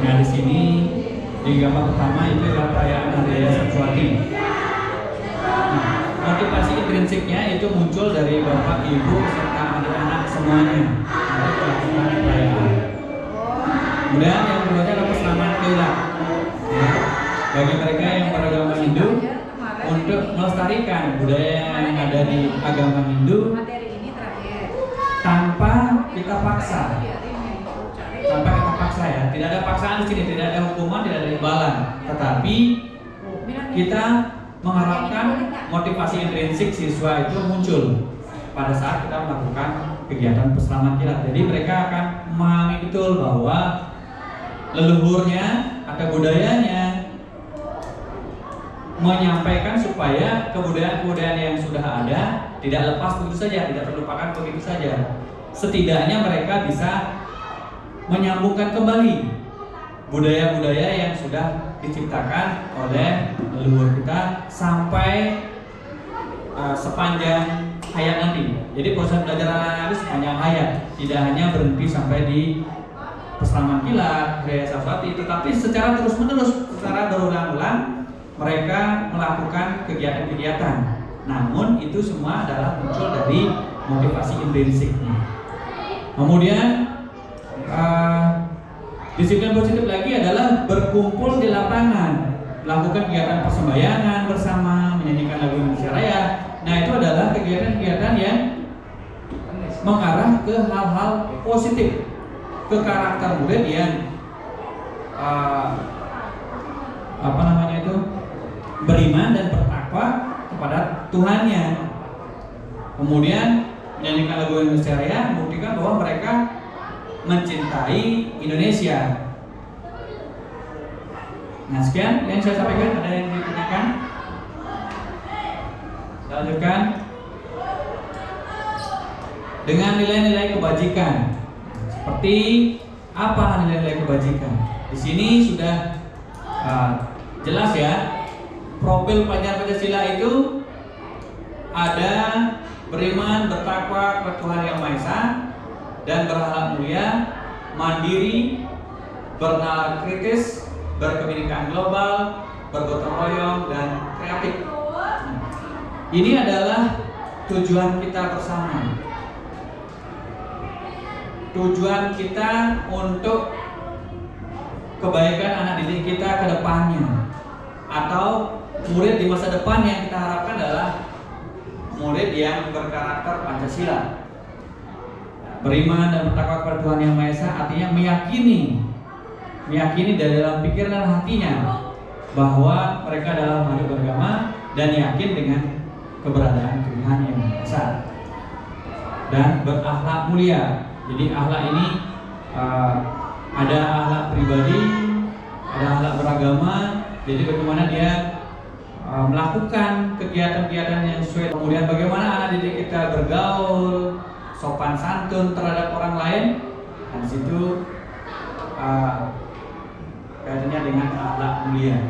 Nah di sini di gambar pertama itu adalah perayaan Hari Raya Saraswati. Motivasi intrinsiknya itu muncul dari bapak, ibu, serta anak-anak semuanya untuk melakukan perayaan. Kemudian yang kedua adalah keselamatan kelak. Ya, bagi mereka yang beragama Hindu untuk melestarikan budaya yang ada di agama Hindu Materi ini terakhir. tanpa kita paksa. Tanpa kita paksa ya, tidak ada paksaan di sini, tidak ada hukuman, tidak ada imbalan, tetapi kita mengharapkan motivasi intrinsik siswa itu muncul pada saat kita melakukan kegiatan peselaman kilat. Jadi mereka akan memahami betul bahwa leluhurnya atau budayanya menyampaikan supaya kebudayaan-kebudayaan yang sudah ada tidak lepas begitu saja, tidak terlupakan begitu saja. Setidaknya mereka bisa menyambungkan kembali budaya-budaya yang sudah diciptakan oleh leluhur kita sampai sepanjang hayat nanti. Jadi proses belajar anak-anak sepanjang hayat, tidak hanya berhenti sampai di peselaman kilat, Raya Saraswati, tetapi secara terus-menerus, secara berulang-ulang mereka melakukan kegiatan-kegiatan. Namun itu semua adalah muncul dari motivasi intrinsiknya. Kemudian disiplin positif lagi adalah berkumpul di lapangan, melakukan kegiatan persembayangan bersama, menyanyikan lagu Indonesia Raya. Nah itu adalah kegiatan-kegiatan yang mengarah ke hal-hal positif, ke karakter murid yang beriman dan bertakwa kepada Tuhannya. Kemudian menyanyikan lagu Indonesia Raya membuktikan bahwa mereka mencintai Indonesia. Nah sekian yang saya sampaikan. Ada yang ditanyakan? Saya lanjutkan dengan nilai-nilai kebajikan. Seperti apa nilai-nilai kebajikan? Di sini sudah jelas ya. Profil pelajar Pancasila itu ada beriman, bertakwa kepada Tuhan Yang Maha Esa, dan berakhlak mulia, mandiri, bernalar kritis, berkebinekaan global, bergotong royong, dan kreatif. Ini adalah tujuan kita bersama. Tujuan kita untuk kebaikan anak didik kita ke depannya, atau murid di masa depan yang kita harapkan adalah murid yang berkarakter Pancasila, beriman dan bertakwa kepada Tuhan Yang Maha Esa. Artinya meyakini dari dalam pikiran dan hatinya bahwa mereka adalah makhluk beragama dan yakin dengan keberadaan Tuhan Yang Maha Esa, dan berakhlak mulia. Jadi akhlak ini ada akhlak pribadi, ada akhlak beragama. Jadi bagaimana dia melakukan kegiatan-kegiatan yang sesuai. Kemudian bagaimana anak didik kita bergaul, sopan santun terhadap orang lain. Dan di situ kaitannya dengan akhlak mulia.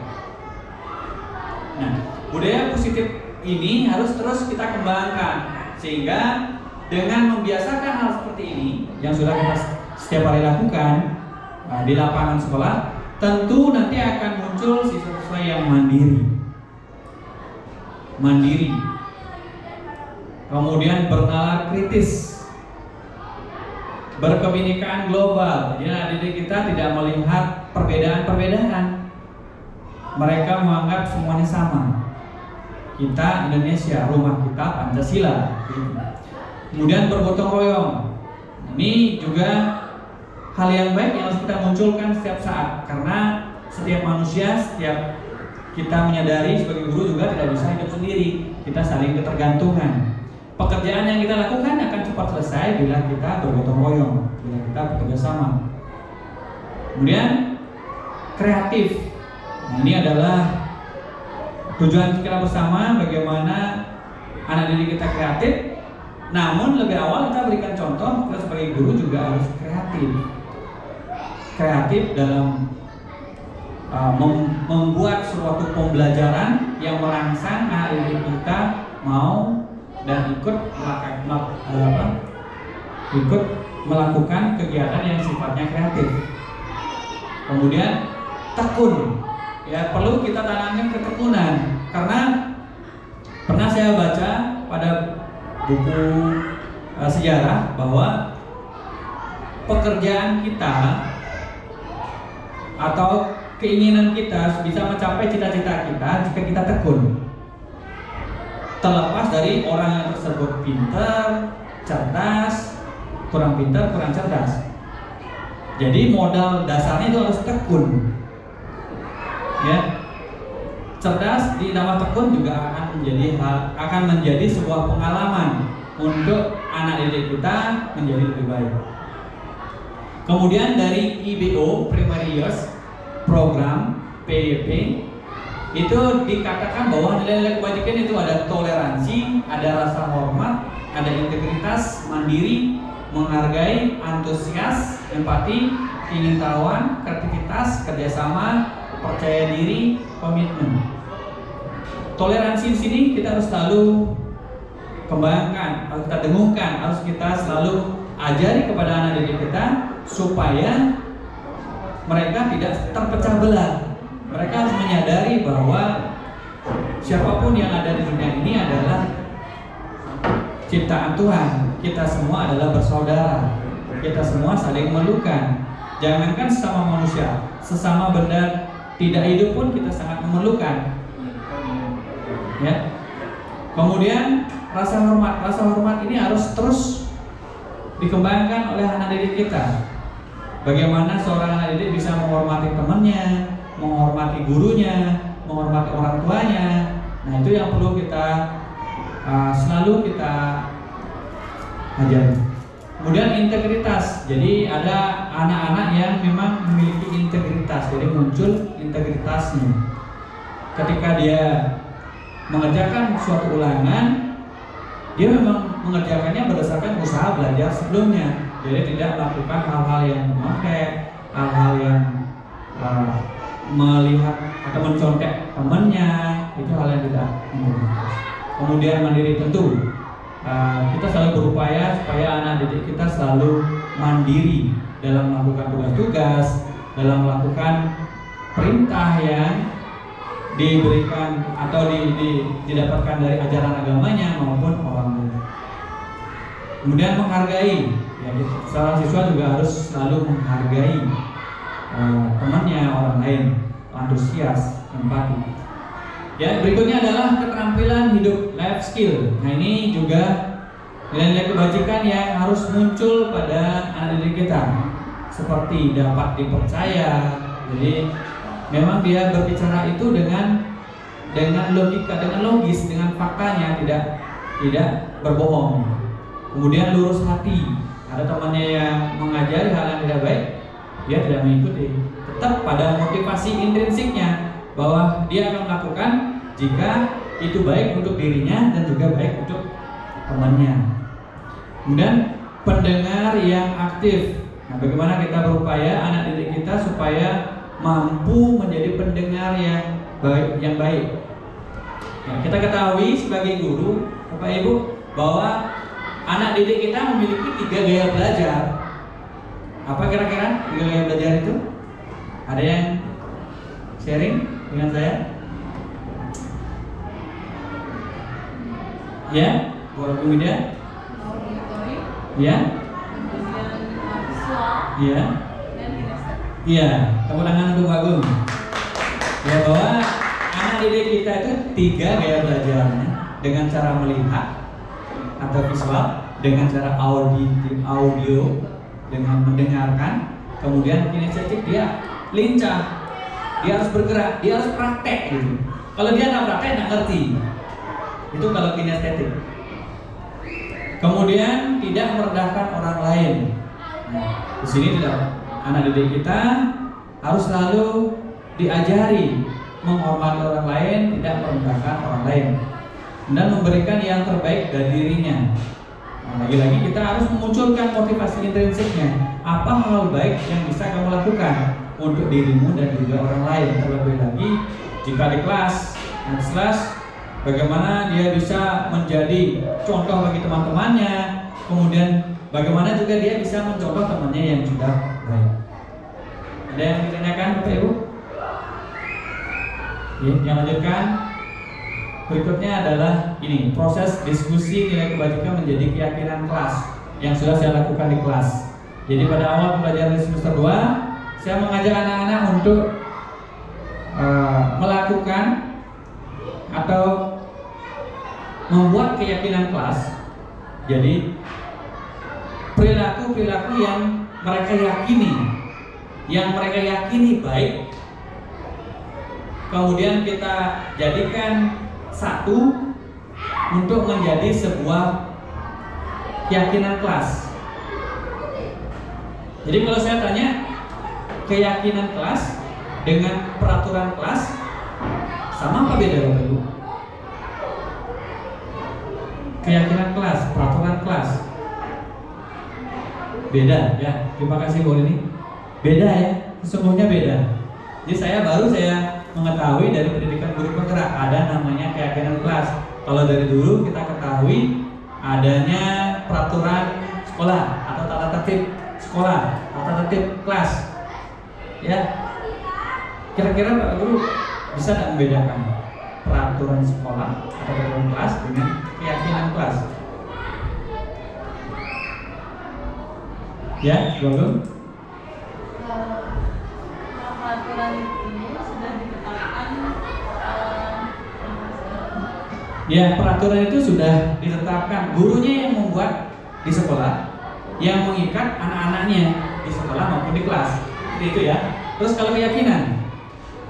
Nah, budaya positif ini harus terus kita kembangkan, sehingga dengan membiasakan hal seperti ini yang sudah kita setiap hari lakukan di lapangan sekolah, tentu nanti akan muncul siswa-siswa yang mandiri, kemudian bernalar kritis, berkebinekaan global. Jadi anak didik kita tidak melihat perbedaan-perbedaan. Mereka menganggap semuanya sama. Kita Indonesia, rumah kita Pancasila. Kemudian bergotong royong. Ini juga hal yang baik yang harus kita munculkan setiap saat, karena setiap manusia, setiap kita menyadari sebagai guru juga tidak bisa hidup sendiri. Kita saling ketergantungan. Pekerjaan yang kita lakukan akan cepat selesai bila kita bergotong royong, bila kita bekerja sama. Kemudian kreatif. Nah, ini adalah tujuan kita bersama, bagaimana anak didik kita kreatif. Namun lebih awal kita berikan contoh, kita sebagai guru juga harus kreatif. Kreatif dalam membuat suatu pembelajaran yang merangsang anak didik kita mau dan ikut melakukan kegiatan yang sifatnya kreatif. Kemudian tekun, ya perlu kita tanamkan ketekunan, karena pernah saya baca pada buku sejarah bahwa pekerjaan kita atau keinginan kita bisa mencapai cita-cita kita jika kita tekun. Terlepas dari orang yang tersebut pintar, cerdas, kurang pintar, kurang cerdas. Jadi modal dasarnya itu harus tekun. Ya. Cerdas ditambah tekun juga akan menjadi sebuah pengalaman untuk anak didik kita menjadi lebih baik. Kemudian dari IBO, Primary Years Program PYP, itu dikatakan bahwa nilai-nilai kebajikan itu ada toleransi, ada rasa hormat, ada integritas, mandiri, menghargai, antusias, empati, keingintahuan, kreativitas, kerjasama, percaya diri, komitmen. Toleransi di sini kita harus selalu kembangkan, harus kita dengungkan, harus kita selalu ajari kepada anak didik kita supaya mereka tidak terpecah belah. Mereka harus menyadari bahwa siapapun yang ada di dunia ini adalah ciptaan Tuhan. Kita semua adalah bersaudara. Kita semua saling memerlukan. Jangankan sesama manusia, sesama benda tidak hidup pun kita sangat memerlukan. Ya. Kemudian rasa hormat. Rasa hormat ini harus terus dikembangkan oleh anak didik kita. Bagaimana seorang anak didik bisa menghormati temannya, menghormati gurunya, menghormati orang tuanya. Nah, itu yang perlu kita selalu kita ajari. Kemudian integritas. Jadi ada anak-anak yang memang memiliki integritas. Jadi muncul integritasnya. Ketika dia mengerjakan suatu ulangan, dia memang mengerjakannya berdasarkan usaha belajar sebelumnya. Jadi tidak melakukan hal-hal yang memakai, hal-hal yang melihat atau mencontek temannya, itu hal yang tidak integritas. Kemudian mandiri tentu. Kita selalu berupaya supaya anak didik kita selalu mandiri dalam melakukan tugas-tugas, dalam melakukan perintah yang diberikan atau didapatkan dari ajaran agamanya maupun orang lain. Kemudian menghargai, ya, seorang siswa juga harus selalu menghargai temannya, orang lain, antusias, empati. Ya, berikutnya adalah keterampilan hidup, life skill. Nah, ini juga nilai-nilai kebajikan yang harus muncul pada anak didik kita, seperti dapat dipercaya. Jadi memang dia berbicara itu dengan logika, dengan logis, dengan faktanya, tidak berbohong. Kemudian lurus hati. Ada temannya yang mengajari hal yang tidak baik, dia tidak mengikuti. Tetap pada motivasi intrinsiknya bahwa dia akan melakukan jika itu baik untuk dirinya dan juga baik untuk temannya. Kemudian pendengar yang aktif. Nah, bagaimana kita berupaya anak didik kita supaya mampu menjadi pendengar yang baik. Nah, kita ketahui sebagai guru, Bapak Ibu, bahwa anak didik kita memiliki 3 gaya belajar. Apa kira-kira 3 gaya belajar itu? Ada yang sharing dengan saya? Ya, Bu Media? Ya. Kemudian Iya. dan kinestetik. Iya, tepuk tangan untuk Pak Agung. Ya, bahwa anak didik kita itu 3 gaya belajarnya, dengan cara melihat atau visual, dengan cara audio dengan mendengarkan, kemudian kinestetik dia lincah, dia harus bergerak, dia harus praktek gitu. Kalau dia nggak praktek nggak ngerti. Itu kalau kinestetik. Kemudian tidak merendahkan orang lain. Nah, di sini tidak, anak didik kita harus selalu diajari menghormati orang lain, tidak merendahkan orang lain, dan memberikan yang terbaik dari dirinya. Nah, lagi-lagi kita harus memunculkan motivasi intrinsiknya. Apa hal baik yang bisa kamu lakukan untuk dirimu dan juga orang lain? Terlebih lagi jika di kelas, bagaimana dia bisa menjadi contoh bagi teman-temannya, kemudian bagaimana juga dia bisa mencontoh temannya yang sudah baik. Ada yang ditanyakan Bapak Ibu? Ya, yang lanjutkan. Berikutnya adalah ini, proses diskusi nilai kebajikan menjadi keyakinan kelas yang sudah saya lakukan di kelas. Jadi pada awal pembelajaran di semester 2, saya mengajak anak-anak untuk melakukan atau membuat keyakinan kelas. Jadi perilaku-perilaku yang mereka yakini baik, kemudian kita jadikan satu untuk menjadi sebuah keyakinan kelas. Jadi kalau saya tanya, keyakinan kelas dengan peraturan kelas sama apa beda Bapak Ibu? Keyakinan kelas, peraturan kelas beda ya. Terima kasih Bu ini. Beda ya, sesungguhnya beda. Jadi saya mengetahui dari pendidikan guru penggerak ada namanya keyakinan kelas. Kalau dari dulu kita ketahui adanya peraturan sekolah atau tata tertib sekolah, tata tertib kelas. Ya, kira-kira Pak Guru bisa tidak membedakan peraturan sekolah atau peraturan kelas dengan keyakinan kelas? Ya, Guru. Peraturan itu sudah ditetapkan. Ya, peraturan itu sudah ditetapkan. Gurunya yang membuat di sekolah, yang mengikat anak-anaknya di sekolah maupun di kelas. Seperti itu ya. Terus kalau keyakinan?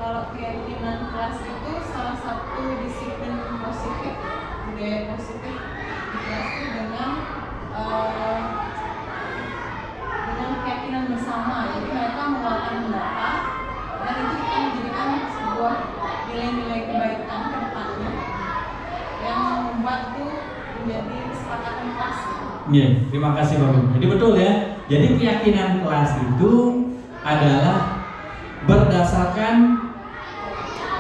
Kalau keyakinan kelas itu salah satu disiplin positif, budaya positif di kelas itu dengan keyakinan bersama. Jadi mereka mengeluarkan pendapat dan itu kita menjadikan sebuah nilai-nilai kebaikan ke depannya yang membuat itu menjadi kesepakatan kelas. Iya, terima kasih Bapak. Jadi betul ya. Jadi keyakinan kelas itu adalah berdasarkan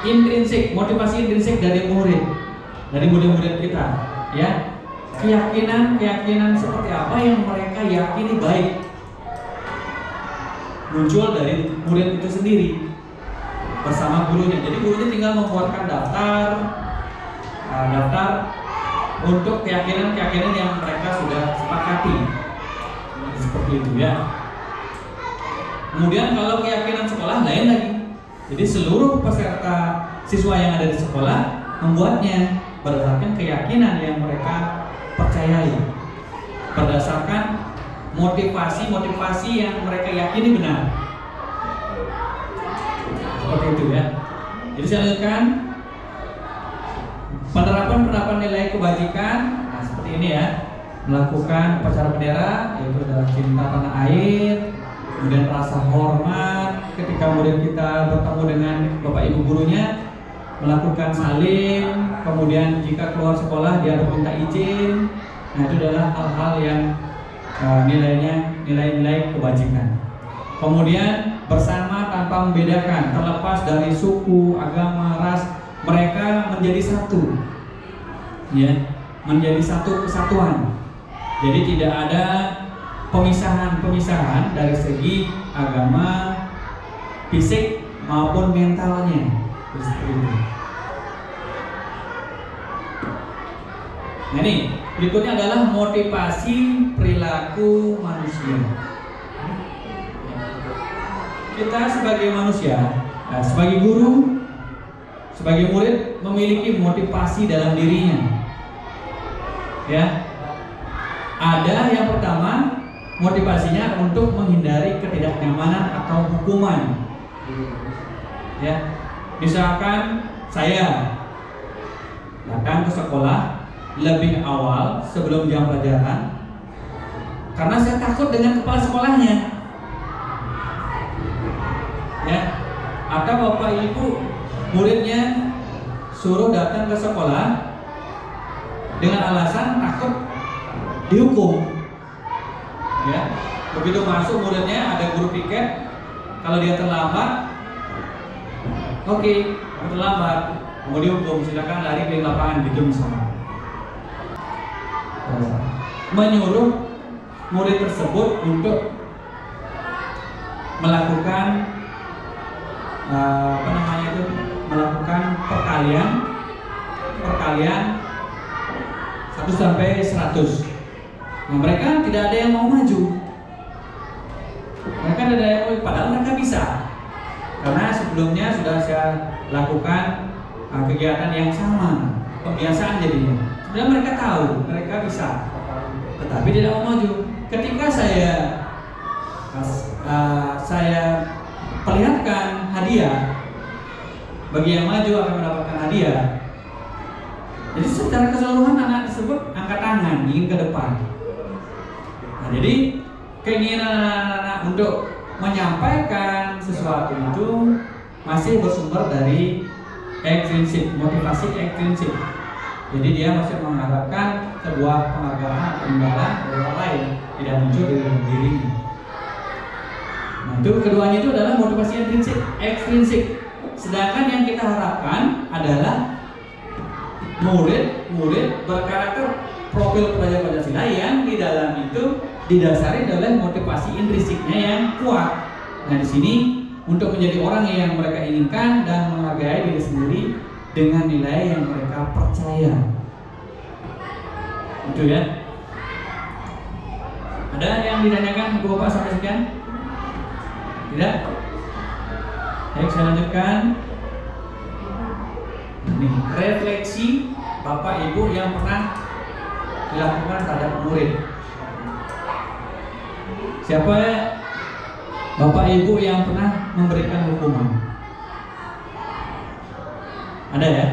intrinsik, motivasi intrinsik dari murid-murid kita, ya. Keyakinan seperti apa yang mereka yakini baik muncul dari murid itu sendiri bersama gurunya. Jadi gurunya tinggal membuatkan daftar untuk keyakinan yang mereka sudah sepakati, seperti itu ya. Kemudian kalau keyakinan sekolah lain lagi. Jadi seluruh peserta siswa yang ada di sekolah membuatnya berdasarkan keyakinan yang mereka percayai, berdasarkan motivasi yang mereka yakini benar. Seperti itu ya. Jadi saya lanjutkan. Penerapan nilai kebajikan, nah seperti ini ya. Melakukan upacara bendera, yaitu adalah cinta tanah air, kemudian rasa hormat ketika murid kita bertemu dengan bapak ibu gurunya, melakukan salim, kemudian jika keluar sekolah dia meminta izin. Nah itu adalah hal-hal yang nilai-nilai kebajikan. Kemudian bersama tanpa membedakan, terlepas dari suku, agama, ras, mereka menjadi satu, ya, menjadi satu kesatuan. Jadi tidak ada pemisahan dari segi agama, fisik maupun mentalnya. Seperti itu. Nah ini berikutnya adalah motivasi perilaku manusia. kita sebagai manusia, sebagai guru, sebagai murid memiliki motivasi dalam dirinya. Ya, ada yang pertama motivasinya untuk menghindari ketidaknyamanan atau hukuman. Ya, misalkan saya datang ke sekolah lebih awal sebelum jam pelajaran karena saya takut dengan kepala sekolahnya. Ya, atau bapak ibu muridnya suruh datang ke sekolah dengan alasan takut dihukum. Ya, begitu masuk muridnya ada guru piket, kalau dia terlambat, oke, terlambat, mau dihukum, silakan lari ke lapangan gitu misalnya. Menyuruh murid tersebut untuk melakukan melakukan perkalian 1 sampai 100. Nah, mereka tidak ada yang mau maju. Mereka tidak ada yang mau, padahal mereka bisa. Karena sebelumnya sudah saya lakukan kegiatan yang sama, pembiasaan jadinya. Sebenarnya mereka tahu, mereka bisa, tetapi tidak mau maju. Ketika saya perlihatkan hadiah, bagi yang maju akan mendapatkan hadiah. Jadi secara keseluruhan anak tersebut angkat tangan, ingin ke depan. Nah, jadi keinginan anak-anak untuk menyampaikan sesuatu itu masih bersumber dari ekstrinsik, motivasi ekstrinsik. Jadi dia masih mengharapkan sebuah penghargaan atau imbalan dari orang lain, tidak muncul dari dirinya. Nah, itu keduanya itu adalah motivasi ekstrinsik. Sedangkan yang kita harapkan adalah murid berkarakter profil pelajar Pancasila yang di dalam itu didasari oleh motivasi intrinsiknya yang kuat. Nah, di sini untuk menjadi orang yang mereka inginkan dan menghargai diri sendiri dengan nilai yang mereka percaya. Itu ya. Ada yang ditanyakan ke Bapak sampai sekian? Tidak? Baik, saya lanjutkan. Ini refleksi Bapak Ibu yang pernah dilakukan terhadap murid. Siapa Bapak Ibu yang pernah memberikan hukuman? Ada ya?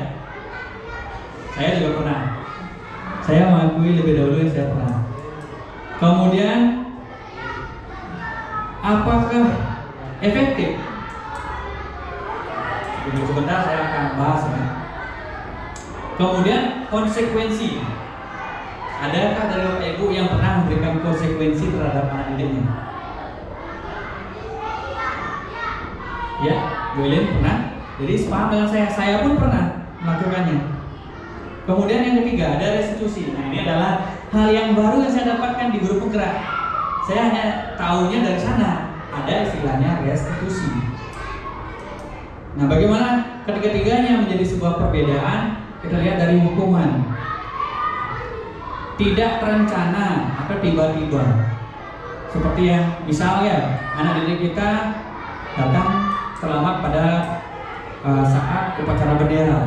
Saya juga pernah. Saya mengakui lebih dahulu yang saya pernah. Kemudian apakah efektif? Sebentar saya akan bahas ya. Kemudian konsekuensi. Adakah dari Bapak Ibu yang pernah memberikan konsekuensi terhadap anak didiknya? Ya, Bu Elin pernah. Jadi sepaham dengan saya pun pernah melakukannya. Kemudian yang ketiga ada restitusi. Nah, ini adalah hal yang baru yang saya dapatkan di guru penggerak. Saya hanya tahunya dari sana. Ada istilahnya restitusi. Nah, bagaimana ketiga-tiganya menjadi sebuah perbedaan? Kita lihat dari hukuman. Tidak terencana atau tiba-tiba. Seperti yang misalnya anak didik kita datang terlambat pada saat upacara bendera.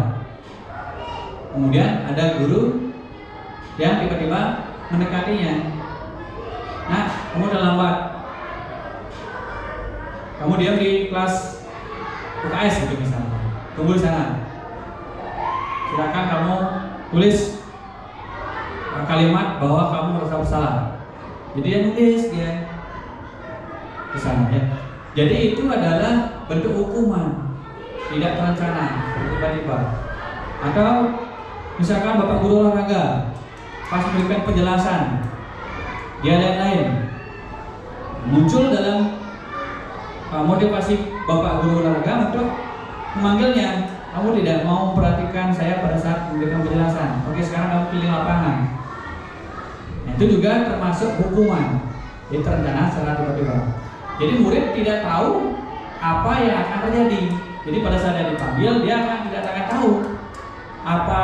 Kemudian ada guru yang tiba-tiba mendekatinya. Nah, kamu udah lambat. Kamu diam di kelas UKS gitu misalnya. Tunggu di sana. Silakan kamu tulis kalimat bahwa kamu merasa bersalah. Jadi dia nulis dia di sana ya. Jadi itu adalah bentuk hukuman, tidak terencana, tiba-tiba. Atau misalkan Bapak guru olahraga pas memberikan penjelasan, dia lain-lain muncul dalam motivasi Bapak guru olahraga untuk memanggilnya. Kamu tidak mau memperhatikan saya pada saat memberikan penjelasan. Oke, sekarang kamu pilih lapangan. Nah, itu juga termasuk hukuman. Jadi terencana secara tiba-tiba. Jadi murid tidak tahu apa yang akan terjadi. Jadi pada saat dia dipanggil, dia tidak akan tahu apa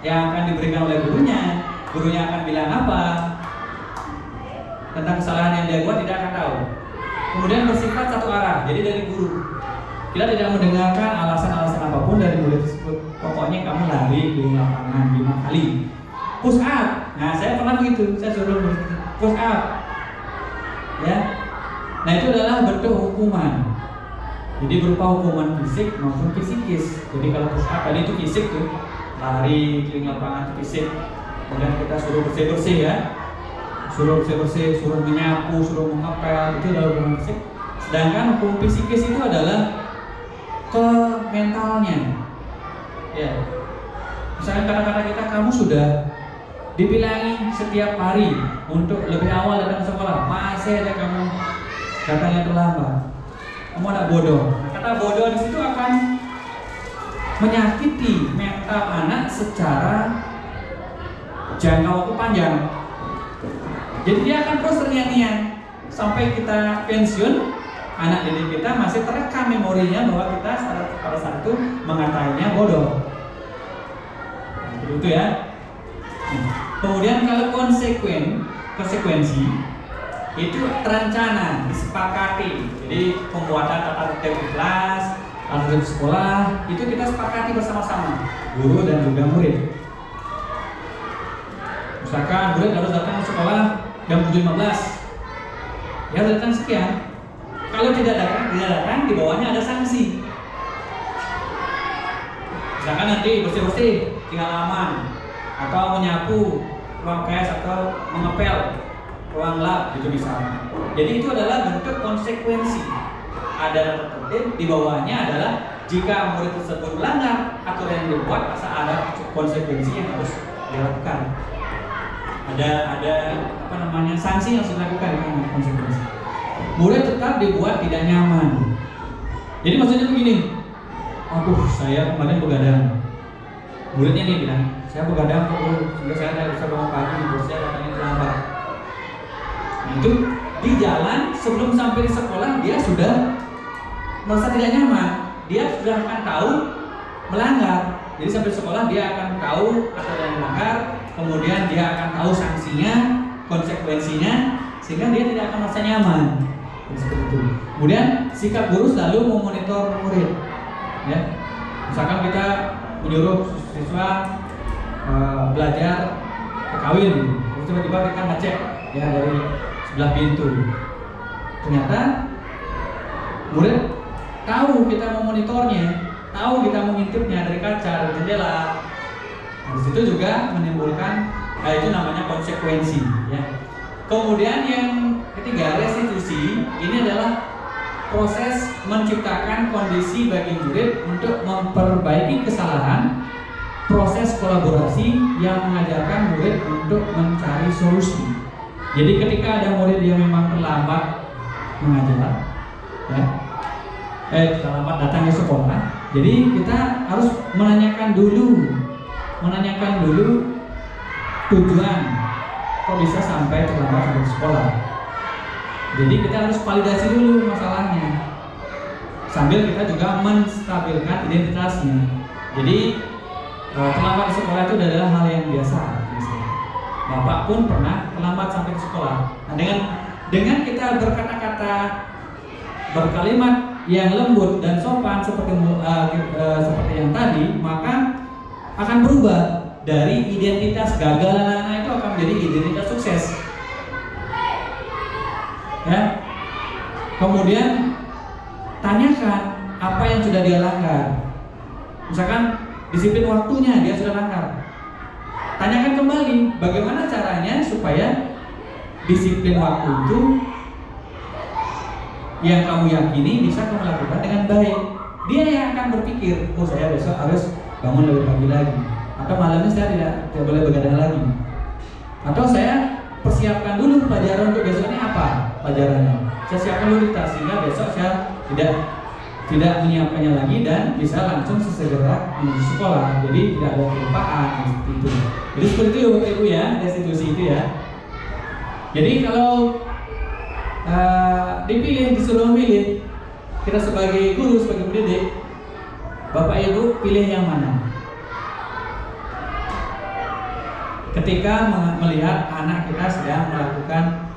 yang akan diberikan oleh gurunya. Gurunya akan bilang apa tentang kesalahan yang dia buat, tidak akan tahu. kemudian bersifat satu arah, jadi dari guru. Kita tidak mendengarkan alasan-alasan apapun dari murid tersebut. Pokoknya kamu lari di lapangan 5 kali. Push up. Nah, saya pernah begitu. Saya suruh push up. Ya. Nah, itu adalah bentuk hukuman. Jadi berupa hukuman fisik maupun psikis. Jadi kalau push up tadi itu fisik tuh, lari keliling lapangan itu fisik. Kemudian kita suruh bersih-bersih ya. Suruh bersih-bersih, suruh menyapu, suruh mengepel, itu adalah hukuman fisik. Sedangkan hukum psikis itu adalah ke mentalnya. Ya. Misalnya kata-kata kita, kamu sudah dibilangi setiap hari untuk lebih awal datang ke sekolah, masih aja kamu datangnya terlambat. Kamu anak bodoh. Nah, kata bodoh di situ akan menyakiti mental anak secara jangka waktu panjang. Jadi dia akan terus terngiang-ngiang sampai kita pensiun. Anak didik kita masih terekam memorinya bahwa kita pada saat itu mengatakannya bodoh. Itu ya. Kemudian kalau konsekuensi itu terencana, disepakati. Jadi pembuatan tata tertib kelas, tata tertib sekolah itu kita sepakati bersama-sama, guru dan juga murid. Misalkan murid harus datang ke sekolah jam 7.15, ya datang sekian. Kalau tidak datang, di bawahnya ada sanksi. Misalkan nanti bersih-bersih di halaman, atau menyapu ruang kelas, atau mengepel ruang lab, gitu misalnya. Jadi itu adalah bentuk konsekuensi. Ada tertib, di bawahnya adalah jika murid tersebut melanggar aturan yang dibuat, masa ada konsekuensi yang harus dilakukan. Ada sanksi yang harus dilakukan dengan konsekuensi. Murid tetap dibuat tidak nyaman. Jadi maksudnya begini, aduh saya kemarin begadang. Muridnya nih bilang, saya begadang kok sehingga saya tidak bisa bangun pagi, bos saya katanya terlambat. Nah itu di jalan sebelum sampai di sekolah dia sudah merasa tidak nyaman. Dia sudah akan tahu melanggar. Jadi sampai sekolah dia akan tahu aturan yang melanggar, kemudian dia akan tahu sanksinya, konsekuensinya, sehingga dia tidak akan merasa nyaman. Seperti itu. Kemudian sikap guru selalu memonitor murid. Ya, misalkan kita menyuruh siswa belajar kawin, terus tiba-tiba kita ngecek ya dari sebelah pintu. Ternyata murid tahu kita memonitornya, tahu kita mengintipnya dari kaca, dari jendela. Nah, di situ juga menimbulkan itu namanya konsekuensi. Ya. Kemudian yang ketiga, restitusi. Ini adalah proses menciptakan kondisi bagi murid untuk memperbaiki kesalahan, proses kolaborasi yang mengajarkan murid untuk mencari solusi. Jadi ketika ada murid yang memang terlambat mengajar, ya, terlambat datang ke sekolah, jadi kita harus menanyakan dulu tujuan kok bisa sampai terlambat sampai sekolah. Jadi kita harus validasi dulu masalahnya, sambil kita juga menstabilkan identitasnya. Jadi terlambat di sekolah itu adalah hal yang biasa. Bapak pun pernah terlambat sampai ke sekolah. Nah, dengan kita berkata-kata, berkalimat yang lembut dan sopan seperti yang tadi, maka akan berubah dari identitas gagal anak-anak itu akan menjadi identitas sukses. Ya. Kemudian tanyakan apa yang sudah dia langgar. Misalkan disiplin waktunya dia sudah langgar. Tanyakan kembali bagaimana caranya supaya disiplin waktu itu yang kamu yakini bisa kamu lakukan dengan baik. Dia yang akan berpikir, oh saya besok harus bangun lebih pagi lagi, atau malamnya saya tidak boleh begadang lagi, atau saya persiapkan dulu pelajaran untuk besoknya apa pelajarannya. Saya siapkan dulu di tas sehingga besok saya tidak menyiapkannya lagi dan bisa langsung sesegera menuju sekolah. Jadi tidak ada kelupaan seperti itu. Jadi seperti itu Bapak Ibu ya, restitusi itu ya. Jadi kalau disuruh milih, kita sebagai guru, sebagai pendidik, Bapak Ibu pilih yang mana? Ketika melihat anak kita sedang melakukan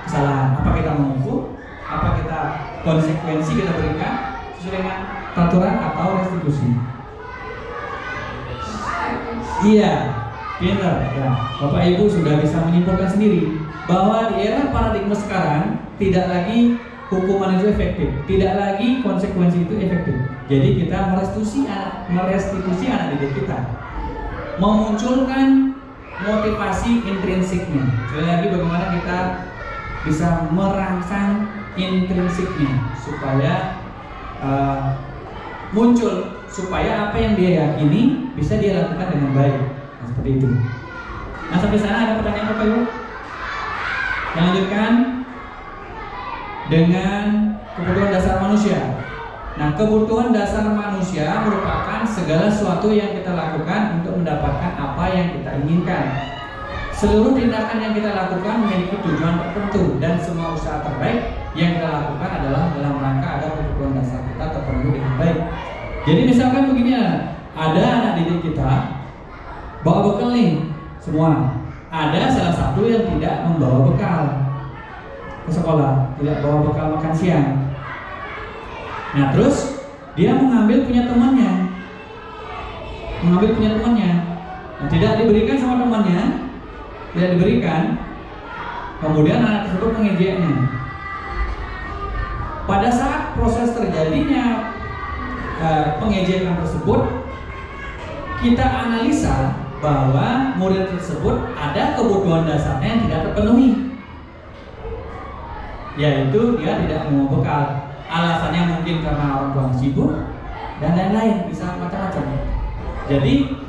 kesalahan, apa kita menghukum Apa kita konsekuensi kita berikan sesuai dengan peraturan atau restitusi? Iya, pintar ya. Bapak Ibu sudah bisa menyimpulkan sendiri bahwa di era paradigma sekarang tidak lagi hukuman itu efektif, tidak lagi konsekuensi itu efektif. Jadi kita merestitusi anak didik kita, memunculkan motivasi intrinsiknya. Sekali lagi bagaimana kita bisa merangsang intrinsiknya supaya muncul, supaya apa yang dia yakini bisa dia lakukan dengan baik. Nah, seperti itu. Nah, sampai sana ada pertanyaan Bapak Ibu? Yang lanjutkan dengan kebutuhan dasar manusia. Nah, kebutuhan dasar manusia merupakan segala sesuatu yang kita lakukan untuk mendapatkan apa yang kita inginkan. Seluruh tindakan yang kita lakukan memiliki tujuan tertentu dan semua usaha terbaik yang kita lakukan adalah dalam rangka agar kebutuhan dasar kita terpenuhi dengan baik. Jadi misalkan begini, ada anak didik kita bawa bekal nih semua. Ada salah satu yang tidak membawa bekal ke sekolah, tidak bawa bekal makan siang. Nah terus dia mengambil punya temannya, nah, tidak diberikan sama temannya, tidak diberikan. Kemudian anak tersebut mengejeknya. Pada saat proses terjadinya pengejekan tersebut, kita analisa bahwa murid tersebut ada kebutuhan dasarnya yang tidak terpenuhi, yaitu dia tidak mau bekal. Alasannya mungkin karena orang tua sibuk dan lain-lain, bisa macam-macam. Jadi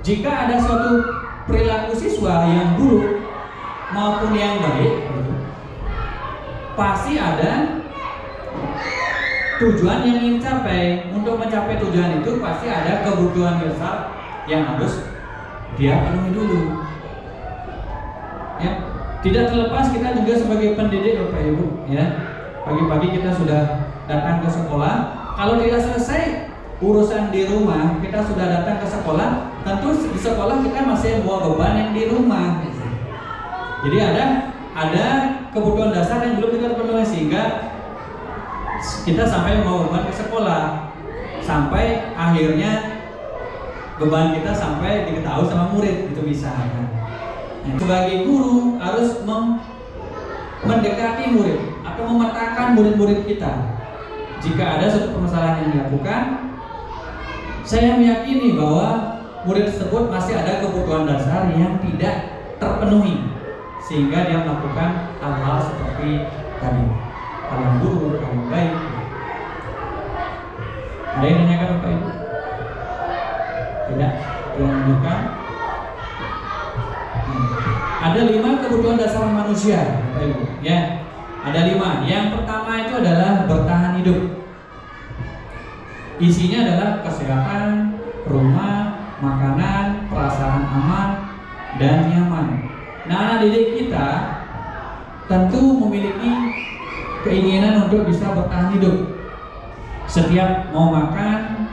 jika ada suatu perilaku siswa yang buruk maupun yang baik, pasti ada tujuan yang ingin capai. Untuk mencapai tujuan itu pasti ada kebutuhan dasar yang harus dia penuhi dulu. Ya, tidak terlepas kita juga sebagai pendidik Bapak Ibu, ya. Pagi-pagi kita sudah datang ke sekolah. Kalau tidak selesai urusan di rumah, kita sudah datang ke sekolah. Tentu di sekolah kita masih bawa beban yang di rumah. Jadi ada kebutuhan dasar yang belum kita penuhi, sehingga kita sampai mau beban ke sekolah, sampai akhirnya beban kita sampai diketahui sama murid, itu bisa. Nah, sebagai guru harus mendekati murid atau memetakan murid-murid kita. Jika ada suatu permasalahan yang dilakukan, saya meyakini bahwa murid tersebut masih ada kebutuhan dasar yang tidak terpenuhi, sehingga dia melakukan hal-hal seperti tadi, hal yang buruk, hal yang baik. Ada yang nanyakan Bapak Ibu? Tidak? Yang menunjukkan ada 5 kebutuhan dasar manusia, Bapak Ibu. Ya, ada 5. Yang pertama itu adalah bertahan hidup. Isinya adalah kesehatan, rumah, makanan, perasaan aman dan nyaman. Nah, anak didik kita tentu memiliki keinginan untuk bisa bertahan hidup. Setiap mau makan,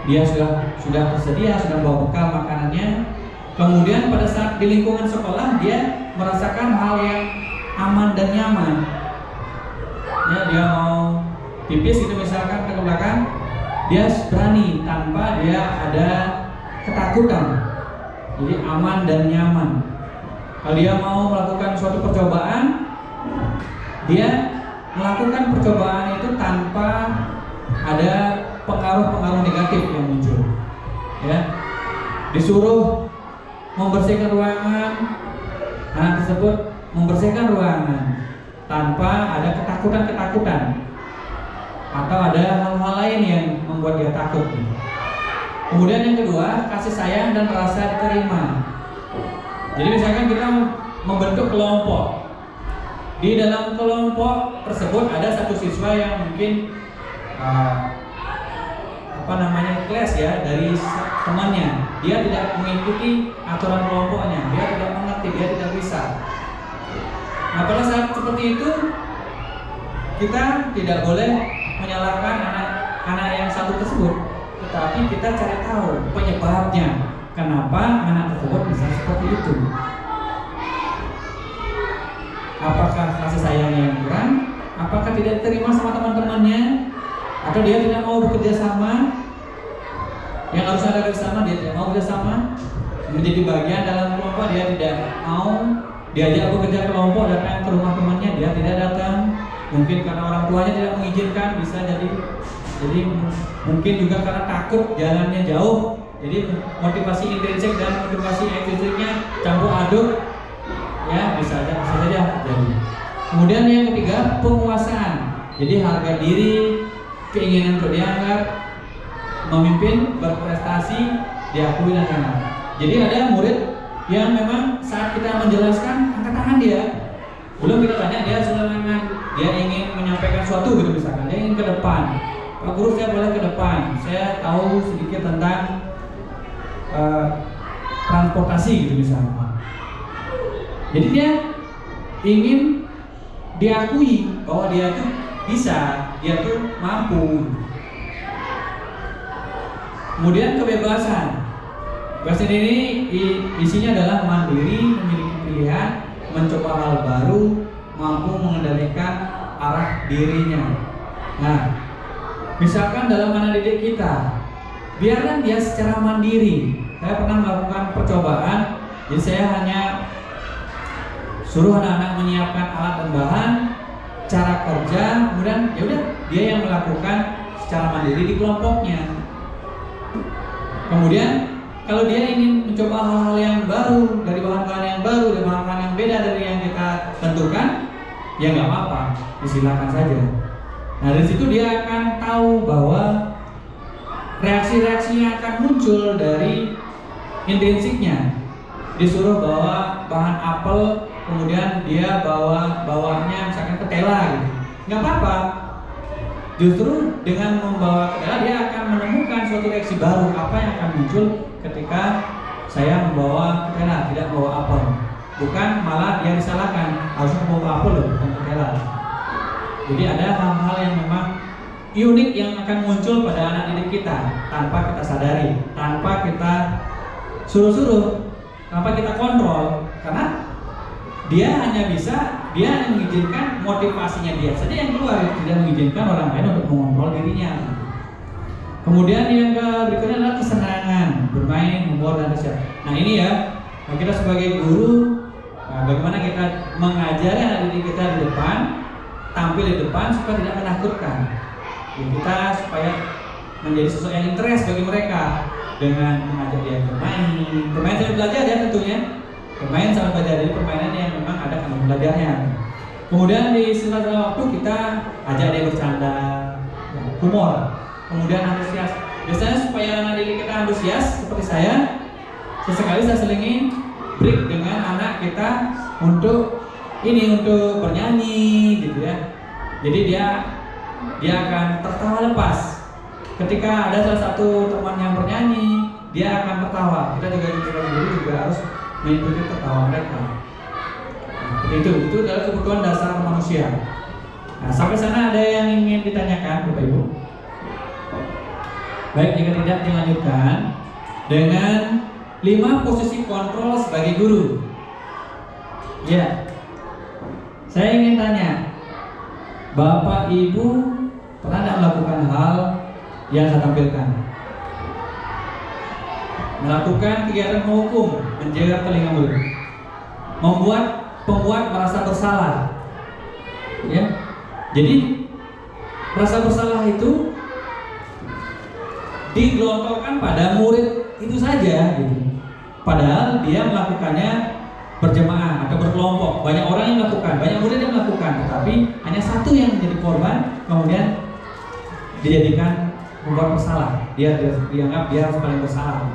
dia sudah tersedia, sudah bawa bekal makanannya. Kemudian pada saat di lingkungan sekolah dia merasakan hal yang aman dan nyaman. Ya, dia mau pipis itu misalkan ke belakang, dia berani tanpa dia ada ketakutan. Jadi aman dan nyaman. Kalau dia mau melakukan suatu percobaan, dia melakukan percobaan itu tanpa ada pengaruh-pengaruh negatif yang muncul. Ya, disuruh membersihkan ruangan, anak tersebut membersihkan ruangan tanpa ada ketakutan-ketakutan atau ada hal-hal lain yang membuat dia takut. Kemudian yang kedua, kasih sayang dan rasa diterima. Jadi misalkan kita membentuk kelompok, di dalam kelompok tersebut ada satu siswa yang mungkin kelas ya dari temannya, dia tidak mengikuti aturan kelompoknya, dia tidak mengerti, dia tidak bisa. Nah, pada saat seperti itu kita tidak boleh menyalahkan anak yang satu tersebut, tetapi kita cari tahu penyebabnya, kenapa anak tersebut bisa seperti itu. Apakah kasih sayangnya yang kurang apakah tidak diterima sama teman-temannya, atau dia tidak mau bekerja sama, yang harus ada bersama dia tidak mau bersama, menjadi bagian dalam kelompok dia tidak mau, diajak bekerja kelompok datang ke rumah temannya dia tidak datang, mungkin karena orang tuanya tidak mengizinkan, bisa jadi mungkin juga karena takut jalannya jauh, jadi motivasi intrinsik dan motivasi ekstrinsiknya campur aduk, ya bisa saja jadi. Kemudian yang ketiga, penguasaan. Jadi harga diri, keinginan untuk dianggap memimpin, berprestasi, diakui dan kenal. Jadi ada murid yang memang saat kita menjelaskan angkat tangan dia, belum kita tanya dia silakan, dia ingin menyampaikan sesuatu gitu misalkan, dia ingin ke depan. Pak Guru, saya boleh ke depan, saya tahu sedikit tentang transportasi gitu misalnya. Jadi dia ingin diakui bahwa dia tuh bisa, dia tuh mampu. Kemudian kebebasan. Kebebasan ini isinya adalah mandiri, memiliki pilihan, mencoba hal baru, mampu mengendalikan arah dirinya. Nah, misalkan dalam anak didik kita, biarkan dia secara mandiri. Saya pernah melakukan percobaan, jadi saya hanya suruh anak-anak menyiapkan alat dan bahan, cara kerja, kemudian ya udah dia yang melakukan secara mandiri di kelompoknya. Kemudian kalau dia ingin mencoba hal-hal yang baru, dari bahan-bahan yang baru, dari bahan-bahan yang beda dari yang kita tentukan, ya nggak apa-apa, disilakan saja. Nah dari situ dia akan tahu bahwa reaksi-reaksi yang akan muncul dari intrinsiknya. Disuruh bawa bahan apel, kemudian dia bawanya misalkan ketela gitu, nggak apa-apa. Justru dengan membawa ketela dia akan menemukan suatu reaksi baru, apa yang akan muncul ketika saya membawa ketela, tidak membawa apel. Bukan malah dia disalahkan, harus membawa apel loh, bukan ketela. Jadi ada hal-hal yang memang unik yang akan muncul pada anak didik kita tanpa kita sadari, tanpa kita suruh-suruh, tanpa kita kontrol, karena dia hanya mengizinkan motivasinya dia saja yang keluar, tidak mengizinkan orang lain untuk mengontrol dirinya. Kemudian yang berikutnya adalah kesenangan, bermain, humor dan riset. Nah ini ya, kita sebagai guru, bagaimana kita mengajari anak didik kita di depan, tampil di depan supaya tidak menakutkan. Ya, kita supaya menjadi sesuatu yang interest bagi mereka dengan mengajak dia bermain sambil belajar ya tentunya. Bermain sambil belajar, jadi permainan yang memang ada kandungan belajarnya. Kemudian di sela-sela waktu kita ajak dia bercanda, ya, humor. Kemudian antusias. Biasanya supaya anak didik kita antusias seperti saya, sesekali saya selingi break dengan anak kita untuk bernyanyi gitu ya. Jadi dia akan tertawa lepas. Ketika ada salah satu teman yang bernyanyi, dia akan tertawa. Kita juga harus mengikuti tertawa mereka. Nah, itu adalah kebutuhan dasar manusia. Nah, sampai sana ada yang ingin ditanyakan, Bapak Ibu? Baik, jika tidak dilanjutkan dengan 5 posisi kontrol sebagai guru. Ya, saya ingin tanya, Bapak Ibu pernah tidak melakukan hal yang saya tampilkan? Melakukan kegiatan menghukum, menjerat telinga mulut, membuat pembuat merasa bersalah. Ya, jadi rasa bersalah itu digelontorkan pada murid itu saja, gitu. Padahal dia melakukannya berjemaah atau berkelompok. Banyak orang yang melakukan, banyak murid yang melakukan, tetapi hanya satu yang menjadi korban, kemudian dijadikan membuat bersalah. Dia dianggap dia harus paling bersalah.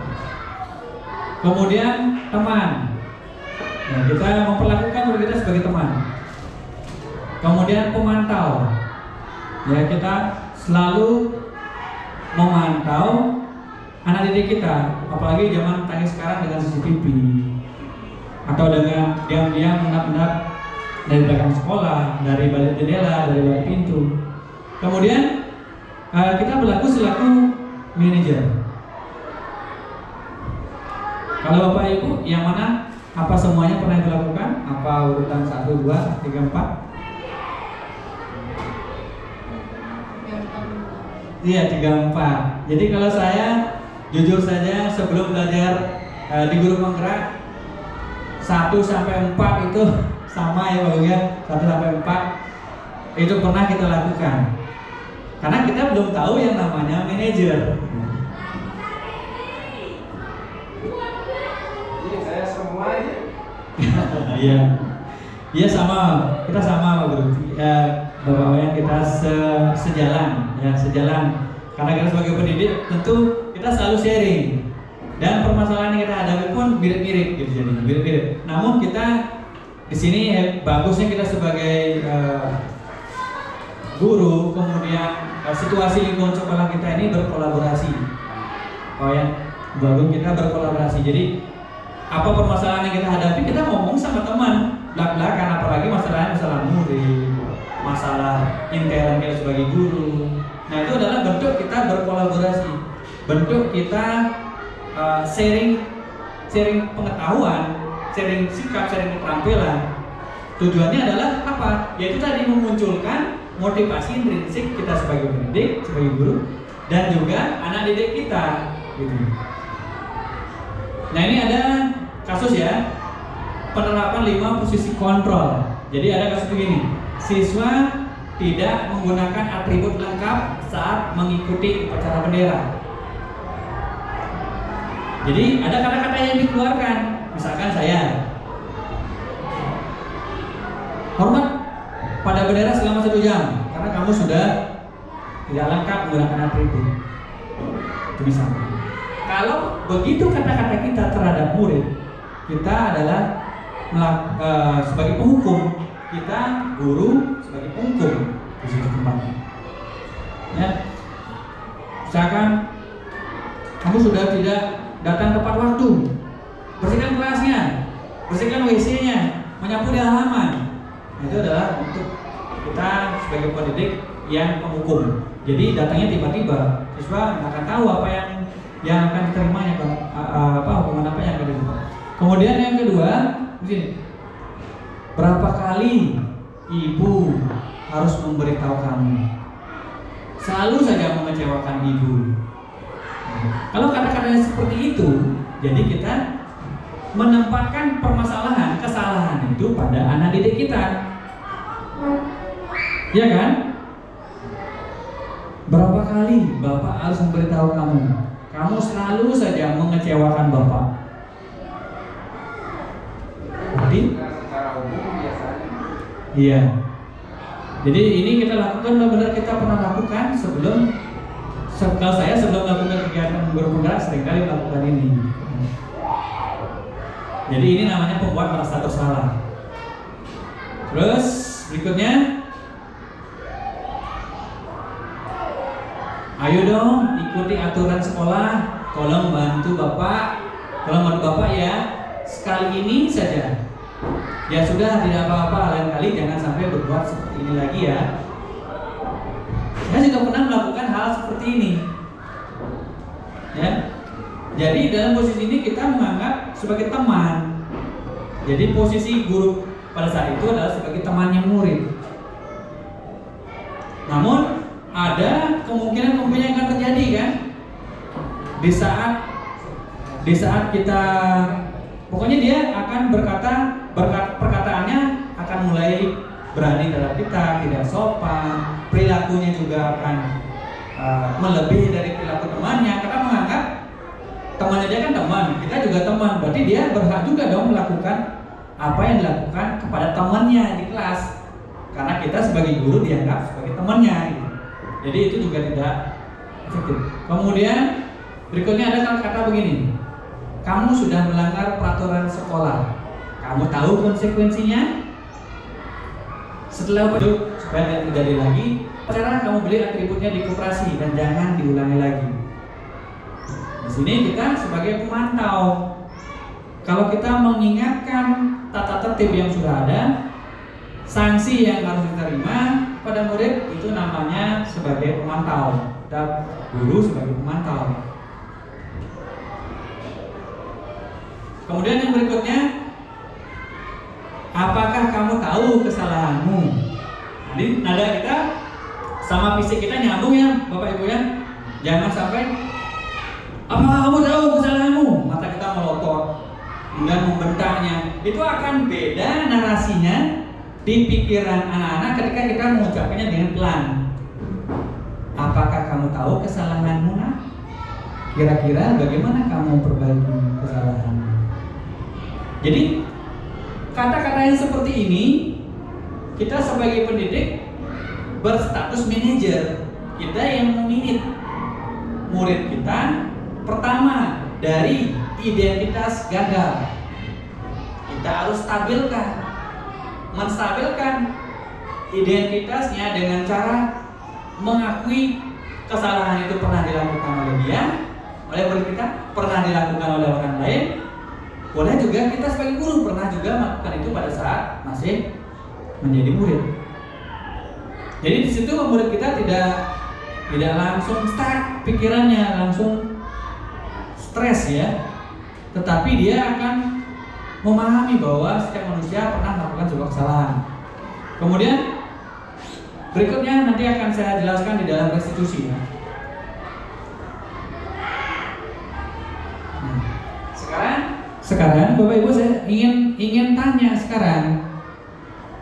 Kemudian teman, nah, kita memperlakukan murid kita sebagai teman. Kemudian pemantau, ya kita selalu memantau anak didik kita, apalagi zaman tadi sekarang dengan CCTV atau dengan diam-diam menatap dari belakang sekolah, dari balik jendela, dari balik pintu. Kemudian kita berlaku selaku manajer. Kalau Bapak Ibu yang mana? Apa semuanya pernah dilakukan? Apa urutan 1, 2, 3, 4? Iya, 3-4. Jadi kalau saya jujur saja sebelum belajar di guru penggerak 1 sampai 4 itu sama ya Pak Guru ya. 1 sampai 4 itu pernah kita lakukan. Karena kita belum tahu yang namanya manajer. Jadi saya semua aja. Iya. Iya sama, kita sama Pak Guru. Bapak Wayan kita sejalan ya, sejalan. Karena kita sebagai pendidik tentu kita selalu sharing. Dan permasalahan yang kita hadapi pun mirip-mirip gitu, jadi mirip-mirip. Namun kita di sini bagusnya kita sebagai guru, kemudian situasi lingkungan sekolah kita ini berkolaborasi. Oh ya, bagus kita berkolaborasi. Jadi apa permasalahan yang kita hadapi kita ngomong sama teman, belak-belakan, apalagi masalah murid, masalah intern kita sebagai guru. Nah itu adalah bentuk kita berkolaborasi, bentuk kita sharing pengetahuan, sharing sikap, sharing keterampilan. Tujuannya adalah apa? Yaitu tadi memunculkan motivasi intrinsik kita sebagai pendidik, sebagai guru, dan juga anak didik kita. Gitu. Nah ini ada kasus ya, penerapan 5 posisi kontrol. Jadi ada kasus begini, siswa tidak menggunakan atribut lengkap saat mengikuti upacara bendera. Jadi ada kata-kata yang dikeluarkan, misalkan saya hormat pada bendera selama 1 jam karena kamu sudah tidak lengkap menggunakan atribut. Itu misalnya. Kalau begitu kata-kata kita terhadap murid, kita adalah sebagai penghukum, kita guru sebagai penghukum di situ tempatnya. Ya, misalkan kamu sudah tidak datang tepat waktu, bersihkan kelasnya, bersihkan WC-nya, menyapu di halaman. Itu adalah untuk kita sebagai pendidik yang menghukum. Jadi datangnya tiba-tiba, siswa nggak akan tahu apa yang akan diterimanya, hukuman apa yang akan diterima. Kemudian yang kedua, begini, berapa kali ibu harus memberitahu kamu? Selalu saja mengecewakan ibu. Kalau kata-katanya seperti itu, jadi kita menempatkan permasalahan, kesalahan itu pada anak didik kita. Ya kan? Berapa kali Bapak harus memberitahu kamu? Kamu selalu saja mengecewakan Bapak. Berarti? Secara umum biasanya. Iya. Jadi ini kita lakukan, benar-benar kita pernah lakukan sebelum. Kalau saya sebelum melakukan kegiatan guru penggerak seringkali melakukan ini. Jadi ini namanya pembuat merasa bersalah. Terus berikutnya, ayo dong ikuti aturan sekolah. Tolong bantu bapak ya. Sekali ini saja. Ya sudah, tidak apa-apa. Lain kali jangan sampai berbuat seperti ini lagi ya. Saya juga pernah melakukan hal seperti ini. Ya. Jadi dalam posisi ini kita menganggap sebagai teman. Jadi posisi guru pada saat itu adalah sebagai temannya murid. Namun ada kemungkinan yang akan terjadi kan? Di saat kita, pokoknya dia akan perkataannya akan mulai berani terhadap kita, tidak sopan, perilakunya juga akan melebihi dari perilaku temannya. Karena menganggap temannya dia kan teman, kita juga teman, berarti dia berhak juga dong melakukan apa yang dilakukan kepada temannya di kelas. Karena kita sebagai guru dianggap sebagai temannya gitu. Jadi itu juga tidak efektif. Kemudian berikutnya ada kata-kata begini, kamu sudah melanggar peraturan sekolah, kamu tahu konsekuensinya. Setelah itu supaya tidak terjadi lagi, cara kamu beli atributnya di koperasi dan jangan diulangi lagi. Di sini kita sebagai pemantau, kalau kita mengingatkan tata tertib yang sudah ada, sanksi yang harus diterima pada murid itu namanya sebagai pemantau, dan guru sebagai pemantau. Kemudian yang berikutnya, apakah kamu tahu kesalahanmu? Jadi nada kita sama fisik kita nyambung ya Bapak Ibu ya. Jangan sampai apa kamu tahu kesalahanmu, mata kita melotot dan membentaknya. Itu akan beda narasinya di pikiran anak-anak ketika kita mengucapkannya dengan pelan. Apakah kamu tahu kesalahanmu nak? Kira-kira bagaimana kamu perbaiki kesalahanmu? Jadi kata-kata yang seperti ini kita sebagai pendidik berstatus manajer. Kita yang memilih murid kita pertama dari identitas gagal. Kita harus menstabilkan identitasnya dengan cara mengakui kesalahan itu pernah dilakukan oleh dia, oleh murid kita, pernah dilakukan oleh orang lain. Boleh juga kita sebagai guru pernah juga melakukan itu pada saat masih menjadi murid. Jadi di situ murid kita tidak langsung stuck pikirannya, langsung stres ya. Tetapi dia akan memahami bahwa setiap manusia pernah melakukan sebuah kesalahan. Kemudian berikutnya nanti akan saya jelaskan di dalam restitusi ya. Sekarang Bapak Ibu saya ingin tanya sekarang,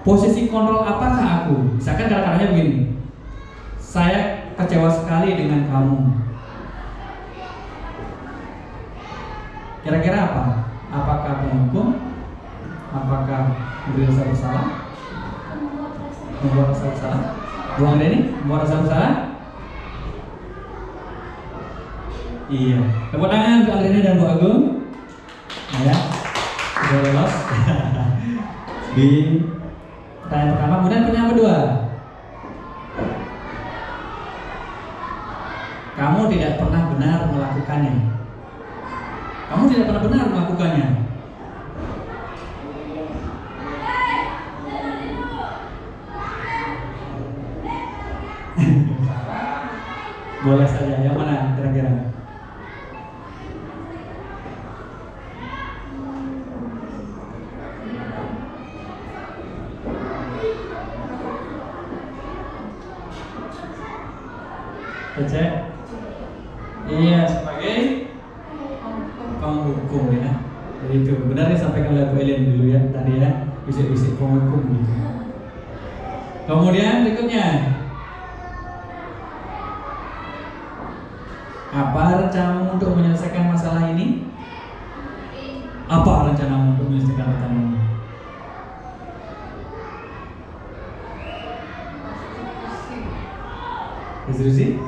posisi kontrol apakah aku? Misalkan kata-katanya begini, saya kecewa sekali dengan kamu. Kira-kira apa? Apakah penghukum? Apakah memberi rasa bersalah? Membuat rasa bersalah? Buang ini? Membuat rasa bersalah? Iya. Tepuk tangan untuk Alini dan Bu Agung. Ya, sudah lolos di pertanyaan pertama. Kemudian pertanyaan kedua, kamu tidak pernah benar melakukannya. Kamu tidak pernah benar melakukannya. Boleh saja. Yang mana kira-kira? Cek. Iya, sebagai penghukum ya. Jadi itu benar disampaikan oleh Bu Elin dulu ya tadi ya, bisik-bisik penghukum gitu. Kemudian berikutnya, apa rencanamu untuk menyelesaikan masalah ini? Apa rencanamu untuk menyelesaikan masalah ini? Diskusi?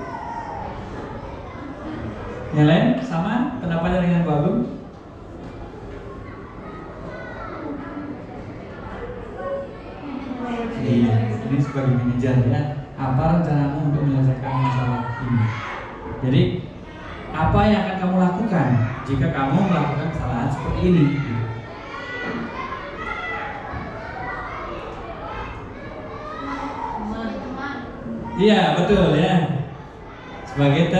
Yang lain sama pendapatnya dengan Bu Agung? Iya, ini sebagai manajer ya. Apa rencanamu untuk menyelesaikan masalah ini? Jadi apa yang akan kamu lakukan jika kamu melakukan kesalahan seperti ini? Iya, betul ya. Sebagai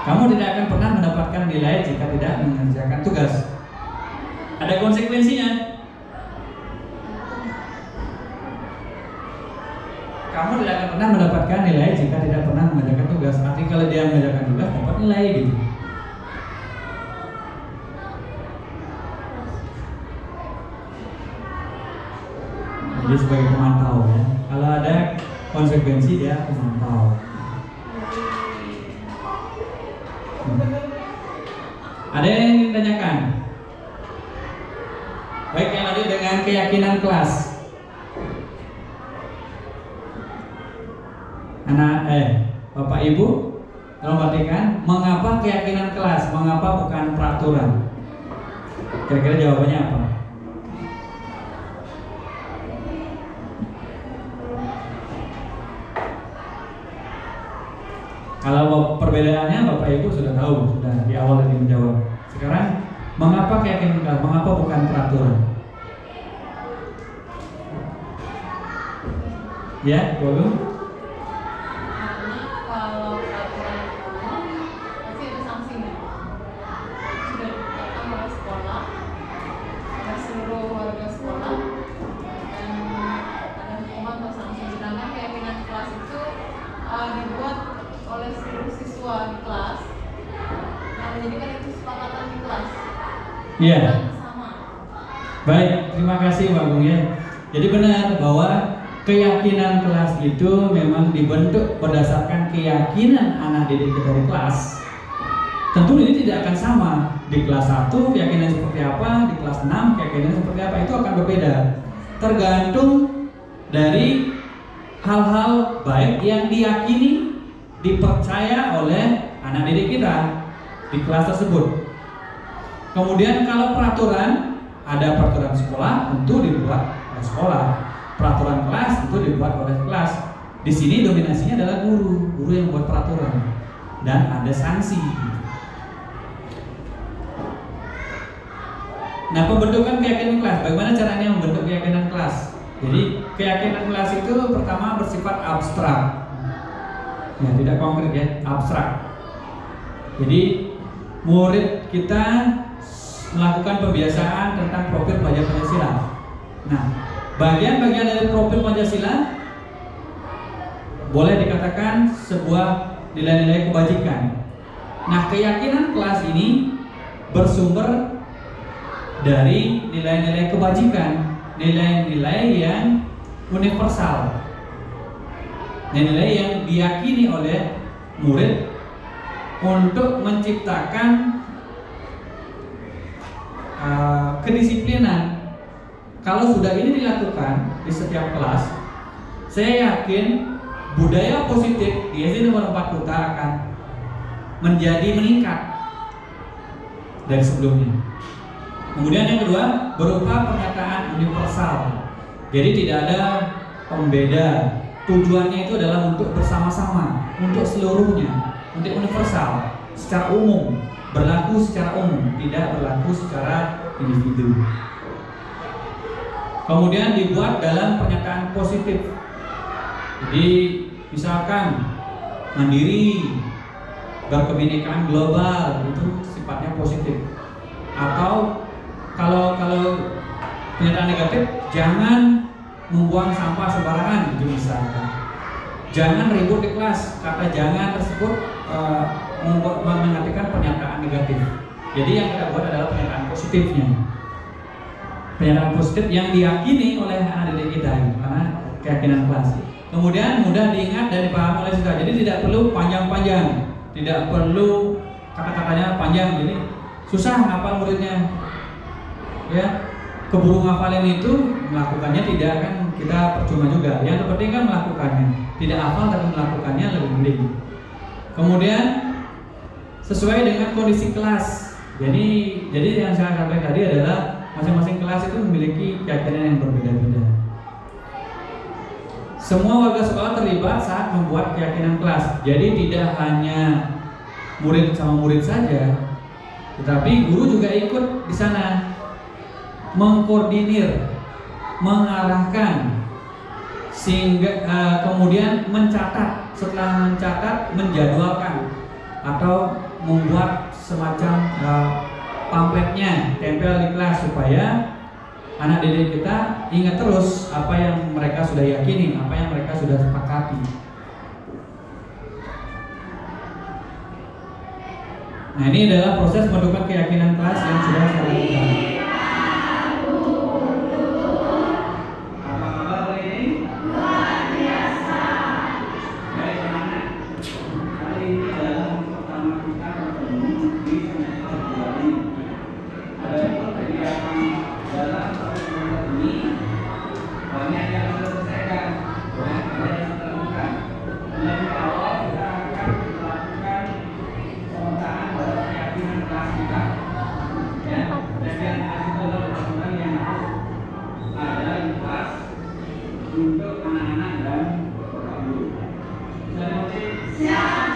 kamu tidak akan pernah mendapatkan nilai jika tidak mengerjakan tugas. Ada konsekuensinya. Kamu tidak akan pernah mendapatkan nilai jika tidak pernah mengerjakan tugas. Artinya kalau dia mengerjakan tugas dapat nilai gitu. Jadi sebagai pemantau ya. Kalau ada konsekuensi dia pemantau. Ada yang ingin ditanyakan? Baik, yang lanjut dengan keyakinan kelas. Bapak Ibu, tolong perhatikan, mengapa keyakinan kelas? Mengapa bukan peraturan? Kira-kira jawabannya apa? Kalau perbedaannya Bapak Ibu sudah tahu, sudah di awal tadi menjawab. Sekarang mengapa keyakinan kelas? Mengapa bukan peraturan? Ya, boleh. Karena kalau peraturan pasti ada sanksinya. Sudah ditetapkan oleh sekolah, oleh seluruh warga sekolah, dan ada hukuman atau menjadikan itu kesepakatan di kelas. Iya. Sama. Baik, terima kasih Mbak Gung ya. Jadi benar bahwa keyakinan kelas itu memang dibentuk berdasarkan keyakinan anak didik kita di kelas. Tentu ini tidak akan sama. Di kelas 1 keyakinan seperti apa, di kelas 6 keyakinan seperti apa, itu akan berbeda. Tergantung dari hal-hal baik yang diyakini, dipercaya oleh anak didik kita di kelas tersebut. Kemudian kalau peraturan, ada peraturan sekolah tentu dibuat oleh sekolah, peraturan kelas tentu dibuat oleh kelas. Di sini dominasinya adalah guru yang buat peraturan dan ada sanksi. Nah, pembentukan keyakinan kelas, bagaimana caranya membentuk keyakinan kelas? Jadi keyakinan kelas itu pertama bersifat abstrak, ya tidak konkret ya, abstrak. Jadi murid kita melakukan pembiasaan tentang profil pelajar Pancasila. Nah, bagian-bagian dari profil Pancasila boleh dikatakan sebuah nilai-nilai kebajikan. Nah, keyakinan kelas ini bersumber dari nilai-nilai kebajikan, nilai-nilai yang universal, nilai-nilai yang diyakini oleh murid untuk menciptakan kedisiplinan. Kalau sudah ini dilakukan di setiap kelas, saya yakin budaya positif di SD nomor 4 Kuta akan menjadi meningkat dari sebelumnya. Kemudian yang kedua berupa pernyataan universal. Jadi tidak ada pembeda. Tujuannya itu adalah untuk bersama-sama, untuk seluruhnya, untuk universal, secara umum, berlaku secara umum, tidak berlaku secara individu. Kemudian dibuat dalam pernyataan positif. Jadi misalkan mandiri, berkebinekaan global, itu sifatnya positif. Atau kalau pernyataan negatif, jangan membuang sampah sembarangan, gitu misalkan. Jangan ribut di kelas, kata jangan tersebut mengartikan pernyataan negatif. Jadi yang kita buat adalah pernyataan positifnya. Pernyataan positif yang diyakini oleh anak didik kita, karena keyakinan kelas. Kemudian mudah diingat dan dipahami oleh siswa. Jadi tidak perlu panjang-panjang, tidak perlu kata-katanya panjang, jadi susah ngapal muridnya. Ya, keburu ngapalin itu melakukannya tidak akan kita percuma juga. Yang terpenting kan melakukannya. Tidak hafal tapi melakukannya lebih penting. Kemudian sesuai dengan kondisi kelas. Jadi yang saya sampaikan tadi adalah masing-masing kelas itu memiliki keyakinan yang berbeda-beda. Semua warga sekolah terlibat saat membuat keyakinan kelas. Jadi tidak hanya murid sama murid saja, tetapi guru juga ikut di sana, mengkoordinir, mengarahkan, sehingga kemudian mencatat. Setelah mencatat, menjadwalkan atau membuat semacam pamfletnya tempel di kelas supaya anak didik kita ingat terus apa yang mereka sudah yakini, apa yang mereka sudah sepakati. Nah, ini adalah proses pembentukan keyakinan kelas yang sudah saya lakukan. Apa kabar hari ini? Luar biasa. Baik, gimana? Hari ini adalah hari pertama kita bertemu di semester 2 ini. Ada kegiatan dalam satu semester ini banyak yang sudah selesaikan, banyak yang sudah lakukan. Dari awal kita akan melakukan pemetaan pada keyakinan kelas kita. Ya, dan itu adalah pertemuan yang harus ada di kelas untuk anak-anak dan bapak guru. Siap-siap.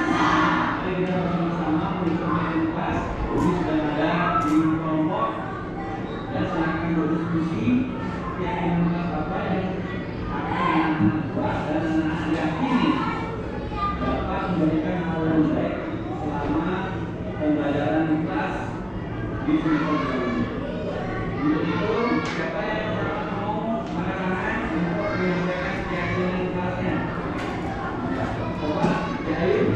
Mari kita bersama-sama untuk keyakinan kelas. Ini sudah ada di kelompok dan silakan berdiskusi keyakinan kelas apa yang akan anak-anak buat dan anak-anak yakini dapat memberikan hal yang baik selama pembelajaran di kelas di semester ini. Untuk itu, siapa yang mau anak-anak untuk menyampaikan keyakinan kelasnya? Coba, Jair.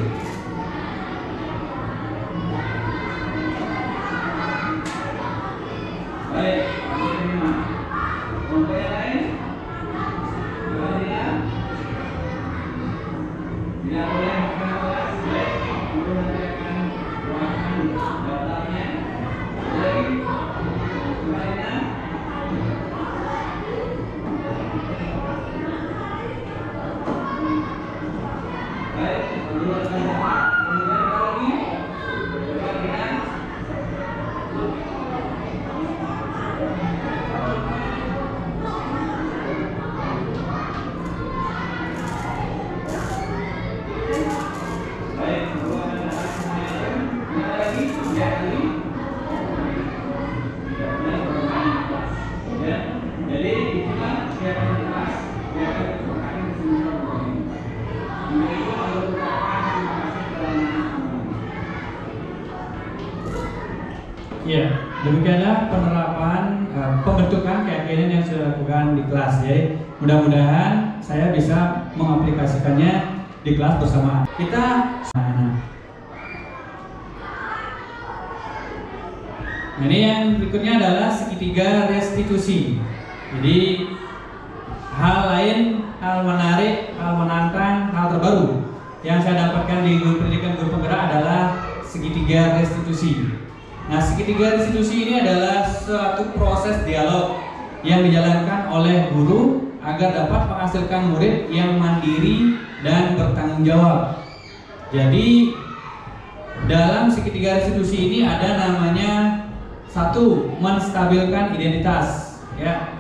Ya, jadi itulah kegiatan kelas. Ya, demikianlah penerapan pembentukan keyakinan yang sudah dilakukan di kelas ya. Mudah-mudahan saya bisa mengaplikasikannya di kelas bersama kita. Nah, ini yang berikutnya adalah segitiga restitusi. Jadi hal lain, hal menarik, hal menantang, hal terbaru yang saya dapatkan di pendidikan guru penggerak adalah segitiga restitusi. Nah, segitiga restitusi ini adalah suatu proses dialog yang dijalankan oleh guru agar dapat menghasilkan murid yang mandiri dan bertanggung jawab. Jadi dalam segitiga restitusi ini ada namanya satu, menstabilkan identitas, ya.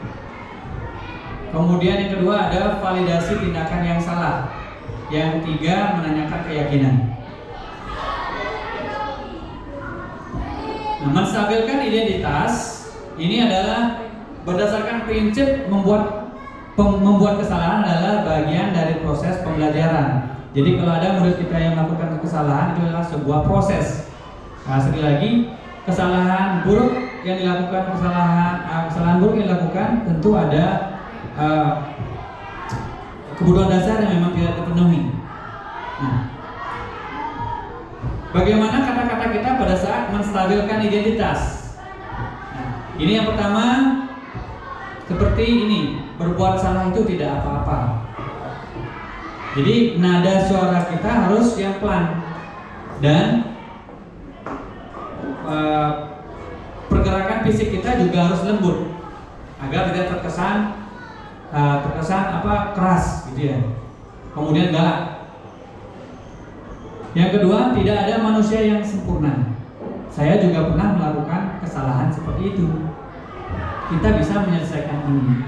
Kemudian yang kedua ada validasi tindakan yang salah. Yang ketiga menanyakan keyakinan. Nah, menstabilkan identitas ini adalah berdasarkan prinsip membuat kesalahan adalah bagian dari proses pembelajaran. Jadi kalau ada murid kita yang melakukan kesalahan itu adalah sebuah proses. Nah, sekali lagi kesalahan buruk yang dilakukan kesalahan buruk yang dilakukan tentu ada kebutuhan dasar yang memang tidak terpenuhi. Nah, bagaimana kata-kata kita pada saat menstabilkan identitas? Nah, ini yang pertama seperti ini, berbuat salah itu tidak apa-apa. Jadi nada suara kita harus yang pelan dan pergerakan fisik kita juga harus lembut agar tidak terkesan keras gitu ya. Kemudian galak. Yang kedua, tidak ada manusia yang sempurna. Saya juga pernah melakukan kesalahan seperti itu. Kita bisa menyelesaikan ini.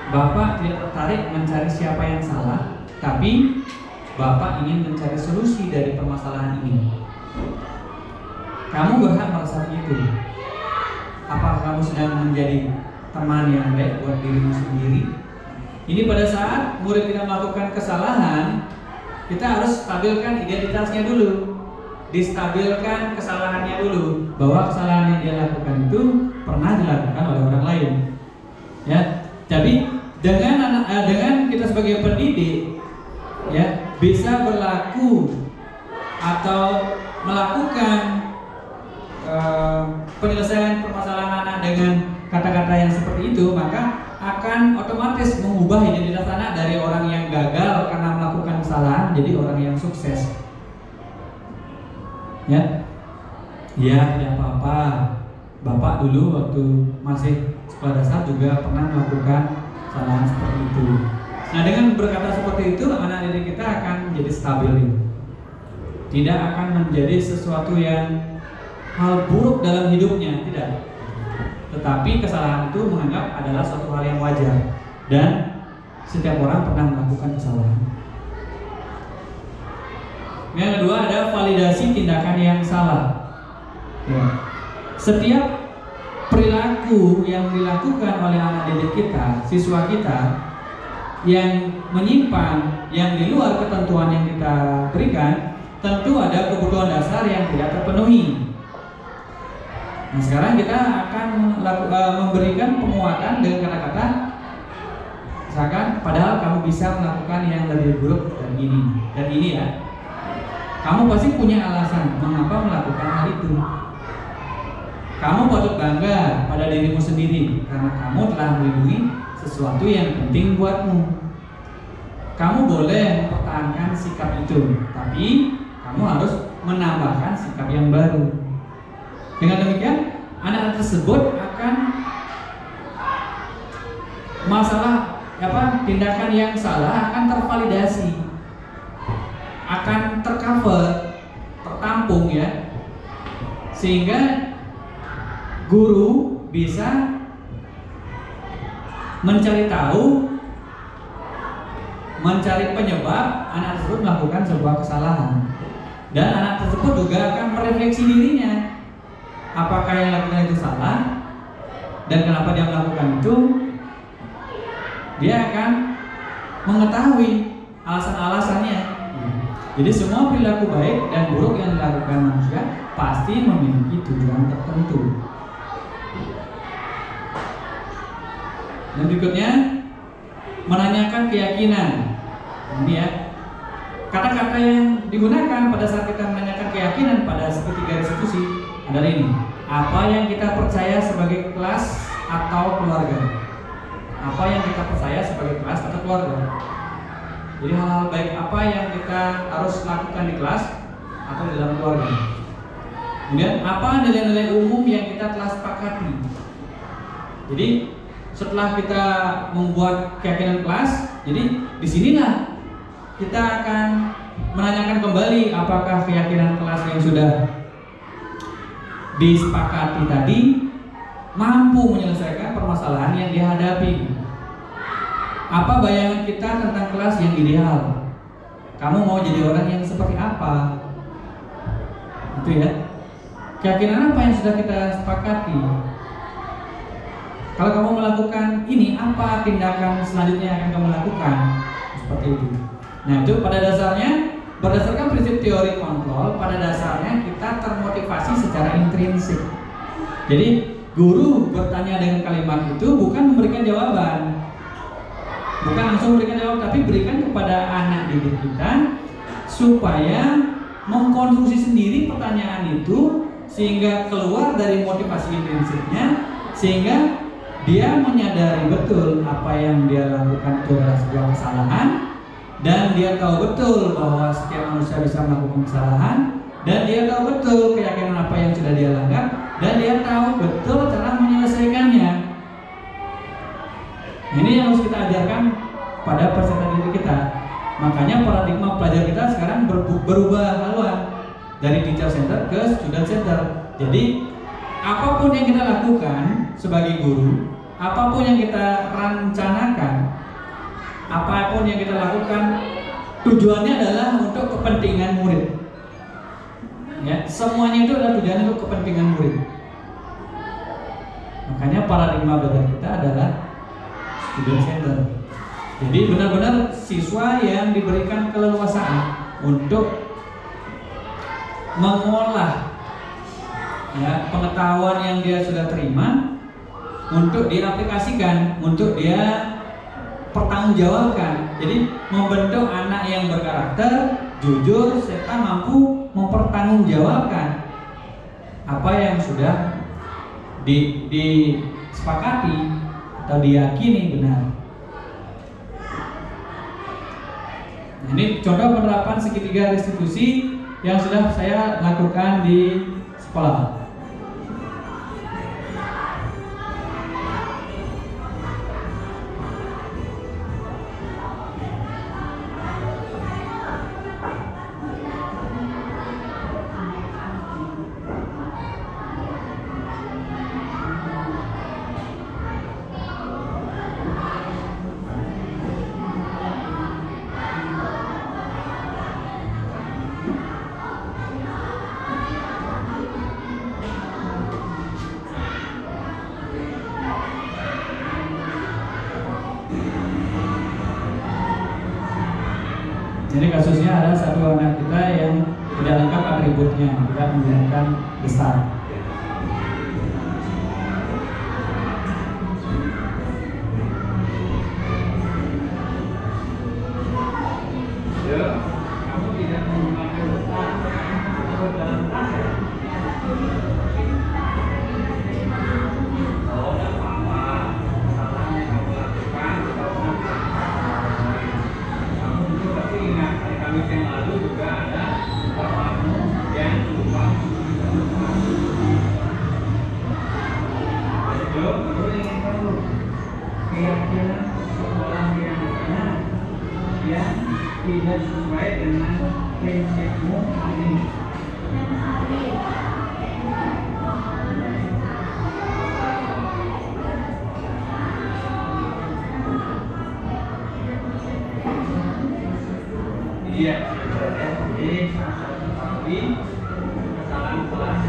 Bapak tidak tertarik mencari siapa yang salah, tapi Bapak ingin mencari solusi dari permasalahan ini. Kamu berhak merasa begitu. Apakah kamu sedang menjadi teman yang baik buat dirimu sendiri? Ini pada saat murid kita melakukan kesalahan, kita harus stabilkan identitasnya dulu, distabilkan kesalahannya dulu, bahwa kesalahan yang dia lakukan itu pernah dilakukan oleh orang lain. Ya, jadi dengan kita sebagai pendidik, ya, bisa berlaku atau melakukan penyelesaian permasalahan anak dengan kata-kata yang seperti itu, maka akan otomatis mengubah identitas anak dari orang yang gagal karena melakukan kesalahan menjadi orang yang sukses. Ya, tidak apa-apa. Bapak dulu waktu masih sekolah dasar juga pernah melakukan kesalahan seperti itu. Nah, dengan berkata seperti itu, anak didik kita akan menjadi stabil. Tidak akan menjadi sesuatu yang hal buruk dalam hidupnya, tidak. Tetapi kesalahan itu menganggap adalah suatu hal yang wajar, dan setiap orang pernah melakukan kesalahan. Yang kedua ada validasi tindakan yang salah. Ya. Setiap perilaku yang dilakukan oleh anak didik kita, siswa kita, yang menyimpang, yang di luar ketentuan yang kita berikan, tentu ada kebutuhan dasar yang tidak terpenuhi. Nah, sekarang kita akan memberikan penguatan dengan kata-kata, misalkan, padahal kamu bisa melakukan yang lebih buruk dan ini ya. Kamu pasti punya alasan mengapa melakukan hal itu. Kamu patut bangga pada dirimu sendiri karena kamu telah melindungi sesuatu yang penting buatmu. Kamu boleh mempertahankan sikap itu, tapi kamu harus menambahkan sikap yang baru. Dengan demikian, anak tersebut akan tindakan yang salah akan tervalidasi, akan tercover, tertampung ya, sehingga guru bisa mencari tahu, mencari penyebab anak tersebut melakukan sebuah kesalahan, dan anak tersebut juga akan merefleksi dirinya. apakah yang lakukan itu salah dan kenapa dia melakukan itu, dia akan mengetahui alasan-alasannya. Jadi semua perilaku baik dan buruk yang dilakukan manusia pasti memiliki tujuan tertentu. Dan berikutnya, menanyakan keyakinan. Ini ya, kata-kata yang digunakan pada saat kita menanyakan keyakinan pada ketiga restitusi adalah ini: apa yang kita percaya sebagai kelas atau keluarga. Apa yang kita percaya sebagai kelas atau keluarga. Jadi hal-hal baik apa yang kita harus lakukan di kelas atau di dalam keluarga. Kemudian apa nilai-nilai umum yang kita telah sepakati. Jadi setelah kita membuat keyakinan kelas, jadi disinilah kita akan menanyakan kembali apakah keyakinan kelas yang sudah disepakati tadi mampu menyelesaikan permasalahan yang dihadapi. Apa bayangan kita tentang kelas yang ideal? Kamu mau jadi orang yang seperti apa? Itu ya. Keyakinan apa yang sudah kita sepakati? Kalau kamu melakukan ini, apa tindakan selanjutnya yang akan kamu lakukan? Seperti itu. Nah, itu pada dasarnya, berdasarkan prinsip teori kontrol, pada dasarnya kita termotivasi secara intrinsik. Jadi guru bertanya dengan kalimat itu bukan memberikan jawaban, bukan langsung memberikan jawaban, tapi berikan kepada anak didik kita supaya mengkonsumsi sendiri pertanyaan itu sehingga keluar dari motivasi intrinsiknya, sehingga dia menyadari betul apa yang dia lakukan itu adalah sebuah kesalahan, dan dia tahu betul bahwa setiap manusia bisa melakukan kesalahan, dan dia tahu betul keyakinan apa yang sudah dia langgar, dan dia tahu betul cara menyelesaikannya. Ini yang harus kita ajarkan pada peserta didik kita. Makanya paradigma pelajar kita sekarang berubah haluan dari teacher center ke student center. Jadi apapun yang kita lakukan sebagai guru, apapun yang kita rencanakan, apapun yang kita lakukan, tujuannya adalah untuk kepentingan murid. Ya, semuanya itu adalah tujuannya untuk kepentingan murid. Makanya paradigma belajar kita adalah student center. Jadi benar-benar siswa yang diberikan keleluasaan untuk mengolah ya, pengetahuan yang dia sudah terima untuk diaplikasikan, untuk dia pertanggungjawabkan. Jadi membentuk anak yang berkarakter, jujur, serta mampu mempertanggungjawabkan apa yang sudah disepakati atau diyakini benar. Nah, ini contoh penerapan segitiga restitusi yang sudah saya lakukan di sekolah. Jadi kasusnya ada satu anak kita yang tidak lengkap atributnya, tidak menggunakan besar. Kamu tidak menggunakan besar atau dalam tas ya? Oh, tidak apa-apa. Kesalahan yang kamu lakukan kamu itu pasti ingat hari Kamis yang lalu juga ada bapakmu yang lupa. Belum, kamu ingin tahu keyakinan sekolah yang benar yang tidak sesuai dengan prinsipmu ini. Iya, jadi kesalahan kelas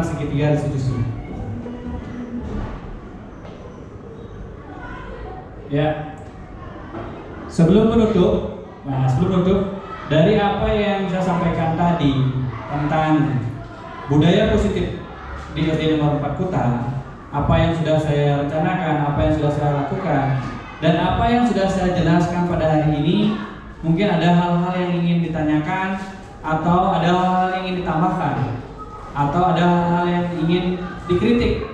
depan segitiga institusi. Ya. Sebelum menutup dari apa yang saya sampaikan tadi tentang budaya positif di SD nomor 4 Kuta, apa yang sudah saya rencanakan, apa yang sudah saya lakukan, dan apa yang sudah saya jelaskan pada hari ini, mungkin ada hal-hal yang ingin ditanyakan, atau ada hal-hal yang ingin ditambahkan, atau ada hal-hal yang ingin dikritik.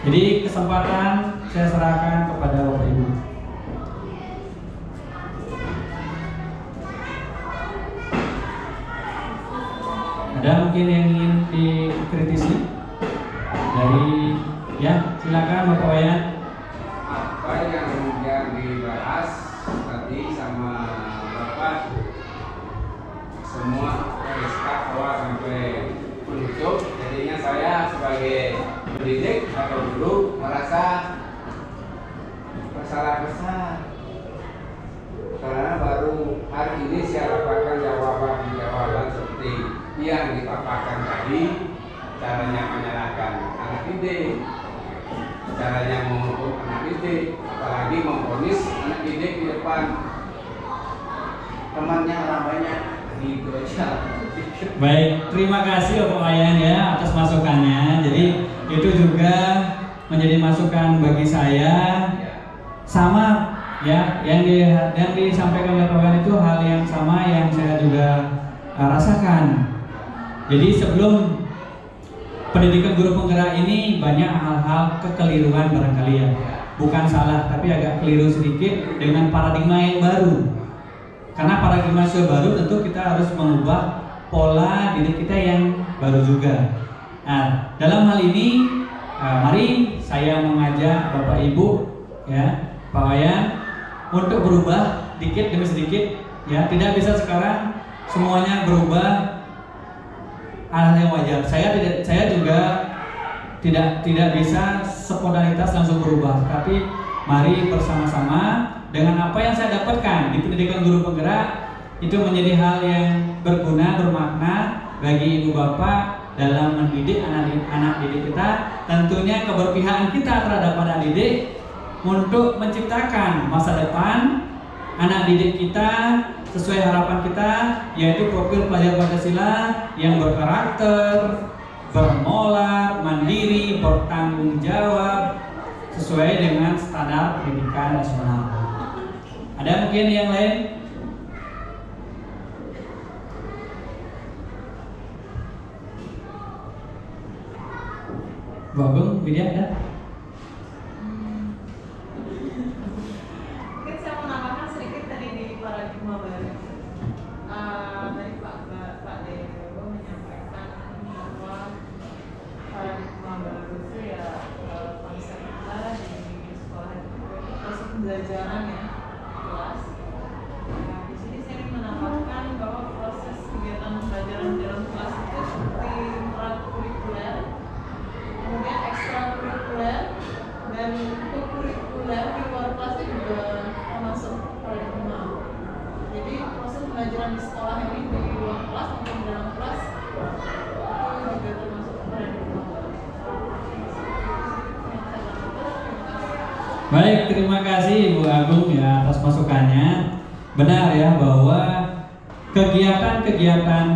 Jadi kesempatan saya serahkan kepada Bapak Ibu. Ada mungkin yang ingin dikritisi dari, ya silakan Bapak Wayan. Apa yang dibahas tadi sama Bapak semua dari start awal sampai penutup, jadinya saya sebagai pendidik atau guru merasa bersalah karena baru hari ini saya dapatkan jawaban seperti yang dipaparkan tadi, caranya menyalahkan anak didik, caranya menghukum anak didik, apalagi memvonis anak didik di depan temannya orang banyak, gitu aja. Baik, terima kasih Bapak Wayan ya atas masukannya. Jadi itu juga menjadi masukan bagi saya. Sama ya, yang disampaikan oleh Bapak Wayan itu hal yang sama yang saya juga rasakan. Jadi sebelum pendidikan guru penggerak ini banyak hal-hal kekeliruan barangkali ya. Bukan salah, tapi agak keliru sedikit dengan paradigma yang baru. Karena paradigma yang baru tentu kita harus mengubah pola didik kita yang baru juga. Nah, dalam hal ini mari saya mengajak Bapak Ibu ya, Pak Wayan untuk berubah dikit demi sedikit ya. Tidak bisa sekarang semuanya berubah hal yang wajar. Saya juga tidak bisa spontanitas langsung berubah, tapi mari bersama-sama dengan apa yang saya dapatkan di pendidikan guru penggerak itu menjadi hal yang berguna, bermakna bagi ibu bapak dalam mendidik anak didik kita. Tentunya keberpihakan kita terhadap anak didik untuk menciptakan masa depan anak didik kita sesuai harapan kita, yaitu profil pelajar Pancasila yang berkarakter, bermoral, mandiri, bertanggung jawab sesuai dengan standar pendidikan nasional. Ada mungkin yang lain? Bu Agung, Widya ada? Mungkin saya mau nambahkan sedikit tadi di paradigma baru. Tadi Pak Dewo menyampaikan bahwa paradigma baru itu ya konsep kita di sekolah itu proses pembelajaran ya kelas. Nah, di sini saya ingin menambahkan bahwa proses kegiatan pembelajaran dalam kelas itu seperti prakurikuler, kemudian ekstrakurikuler, dan kurikuler di luar kelas itu juga termasuk paradigma. Jadi proses pembelajaran di sekolah ini di luar kelas maupun di dalam kelas itu juga termasuk paradigma. Baik, terima kasih Ibu Agung ya atas masukannya. Benar ya bahwa kegiatan-kegiatan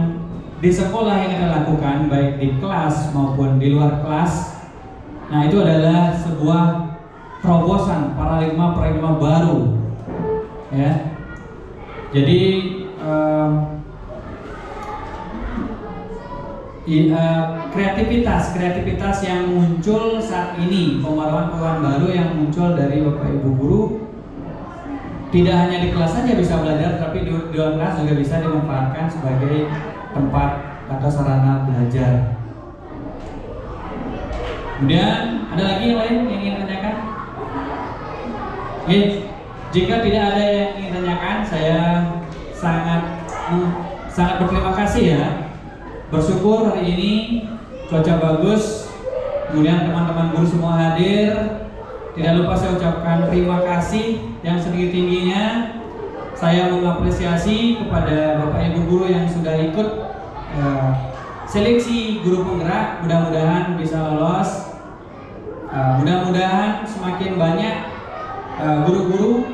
di sekolah yang kita lakukan baik di kelas maupun di luar kelas, nah itu adalah sebuah terobosan paradigma baru ya. Jadi kreativitas yang muncul saat ini, pemahaman baru yang muncul dari Bapak Ibu guru, tidak hanya di kelas saja bisa belajar, tapi di luar kelas juga bisa dimanfaatkan sebagai tempat atau sarana belajar. Kemudian ada lagi yang lain yang ingin tanyakan? Jika tidak ada yang ingin tanyakan, saya sangat berterima kasih ya. Bersyukur hari ini cuaca bagus, kemudian teman-teman guru semua hadir. Tidak lupa saya ucapkan terima kasih yang setinggi-tingginya. Saya mengapresiasi kepada Bapak Ibu guru yang sudah ikut seleksi guru penggerak, mudah-mudahan bisa lolos. Mudah-mudahan semakin banyak guru-guru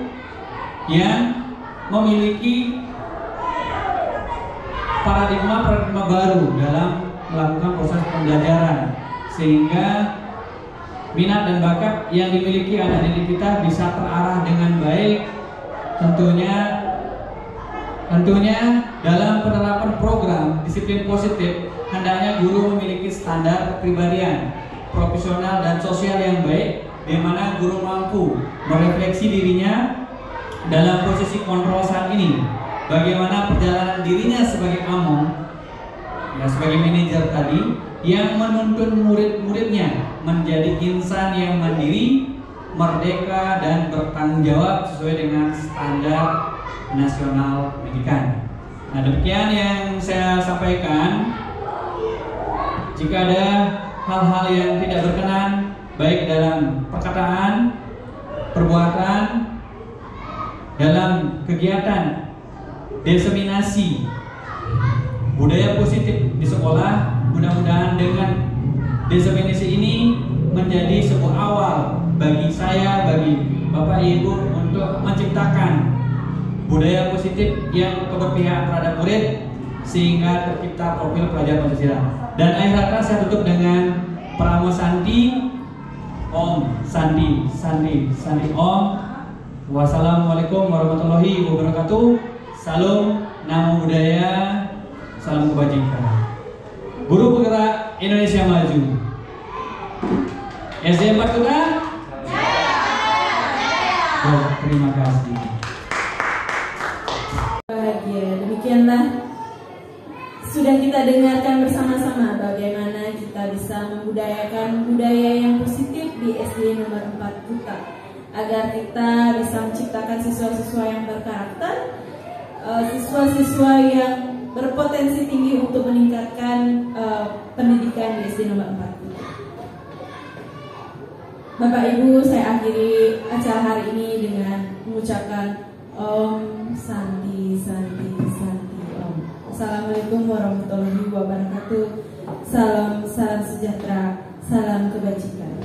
yang memiliki paradigma baru dalam melakukan proses pembelajaran, sehingga minat dan bakat yang dimiliki anak didik kita bisa terarah dengan baik. Tentunya dalam penerapan program disiplin positif, hendaknya guru memiliki standar kepribadian, profesional dan sosial yang baik, di mana guru mampu merefleksi dirinya dalam posisi kontrol saat ini. Bagaimana perjalanan dirinya sebagai among, ya, sebagai manajer tadi, yang menuntun murid-muridnya menjadi insan yang mandiri, merdeka dan bertanggung jawab sesuai dengan standar nasional pendidikan. Nah, demikian yang saya sampaikan. Jika ada hal-hal yang tidak berkenan baik dalam perkataan, perbuatan, dalam kegiatan diseminasi budaya positif di sekolah, mudah-mudahan dengan diseminasi ini menjadi sebuah awal bagi saya, bagi Bapak Ibu untuk menciptakan budaya positif yang keberpihakan terhadap murid, sehingga tercipta profil pelajar Pancasila. Dan akhir kata saya tutup dengan Pramo Santi, Om Santi, Santi, Santi Om. Wassalamualaikum warahmatullahi wabarakatuh. Salam Namo Buddhaya, salam kebajikan. Guru penggerak Indonesia Maju. SD 4 Kota. Oh, terima kasih. Bahagia, demikianlah sudah kita dengarkan bersama-sama bagaimana kita bisa membudayakan budaya yang positif di SD nomor 4 Kuta, agar kita bisa menciptakan siswa-siswa yang berkarakter, siswa-siswa yang berpotensi tinggi untuk meningkatkan pendidikan di SD nomor 4 Kuta. Bapak Ibu, saya akhiri acara hari ini dengan mengucapkan Om Santi, Santi, Santi Om. Assalamualaikum warahmatullahi wabarakatuh. Salam sejahtera, salam kebajikan.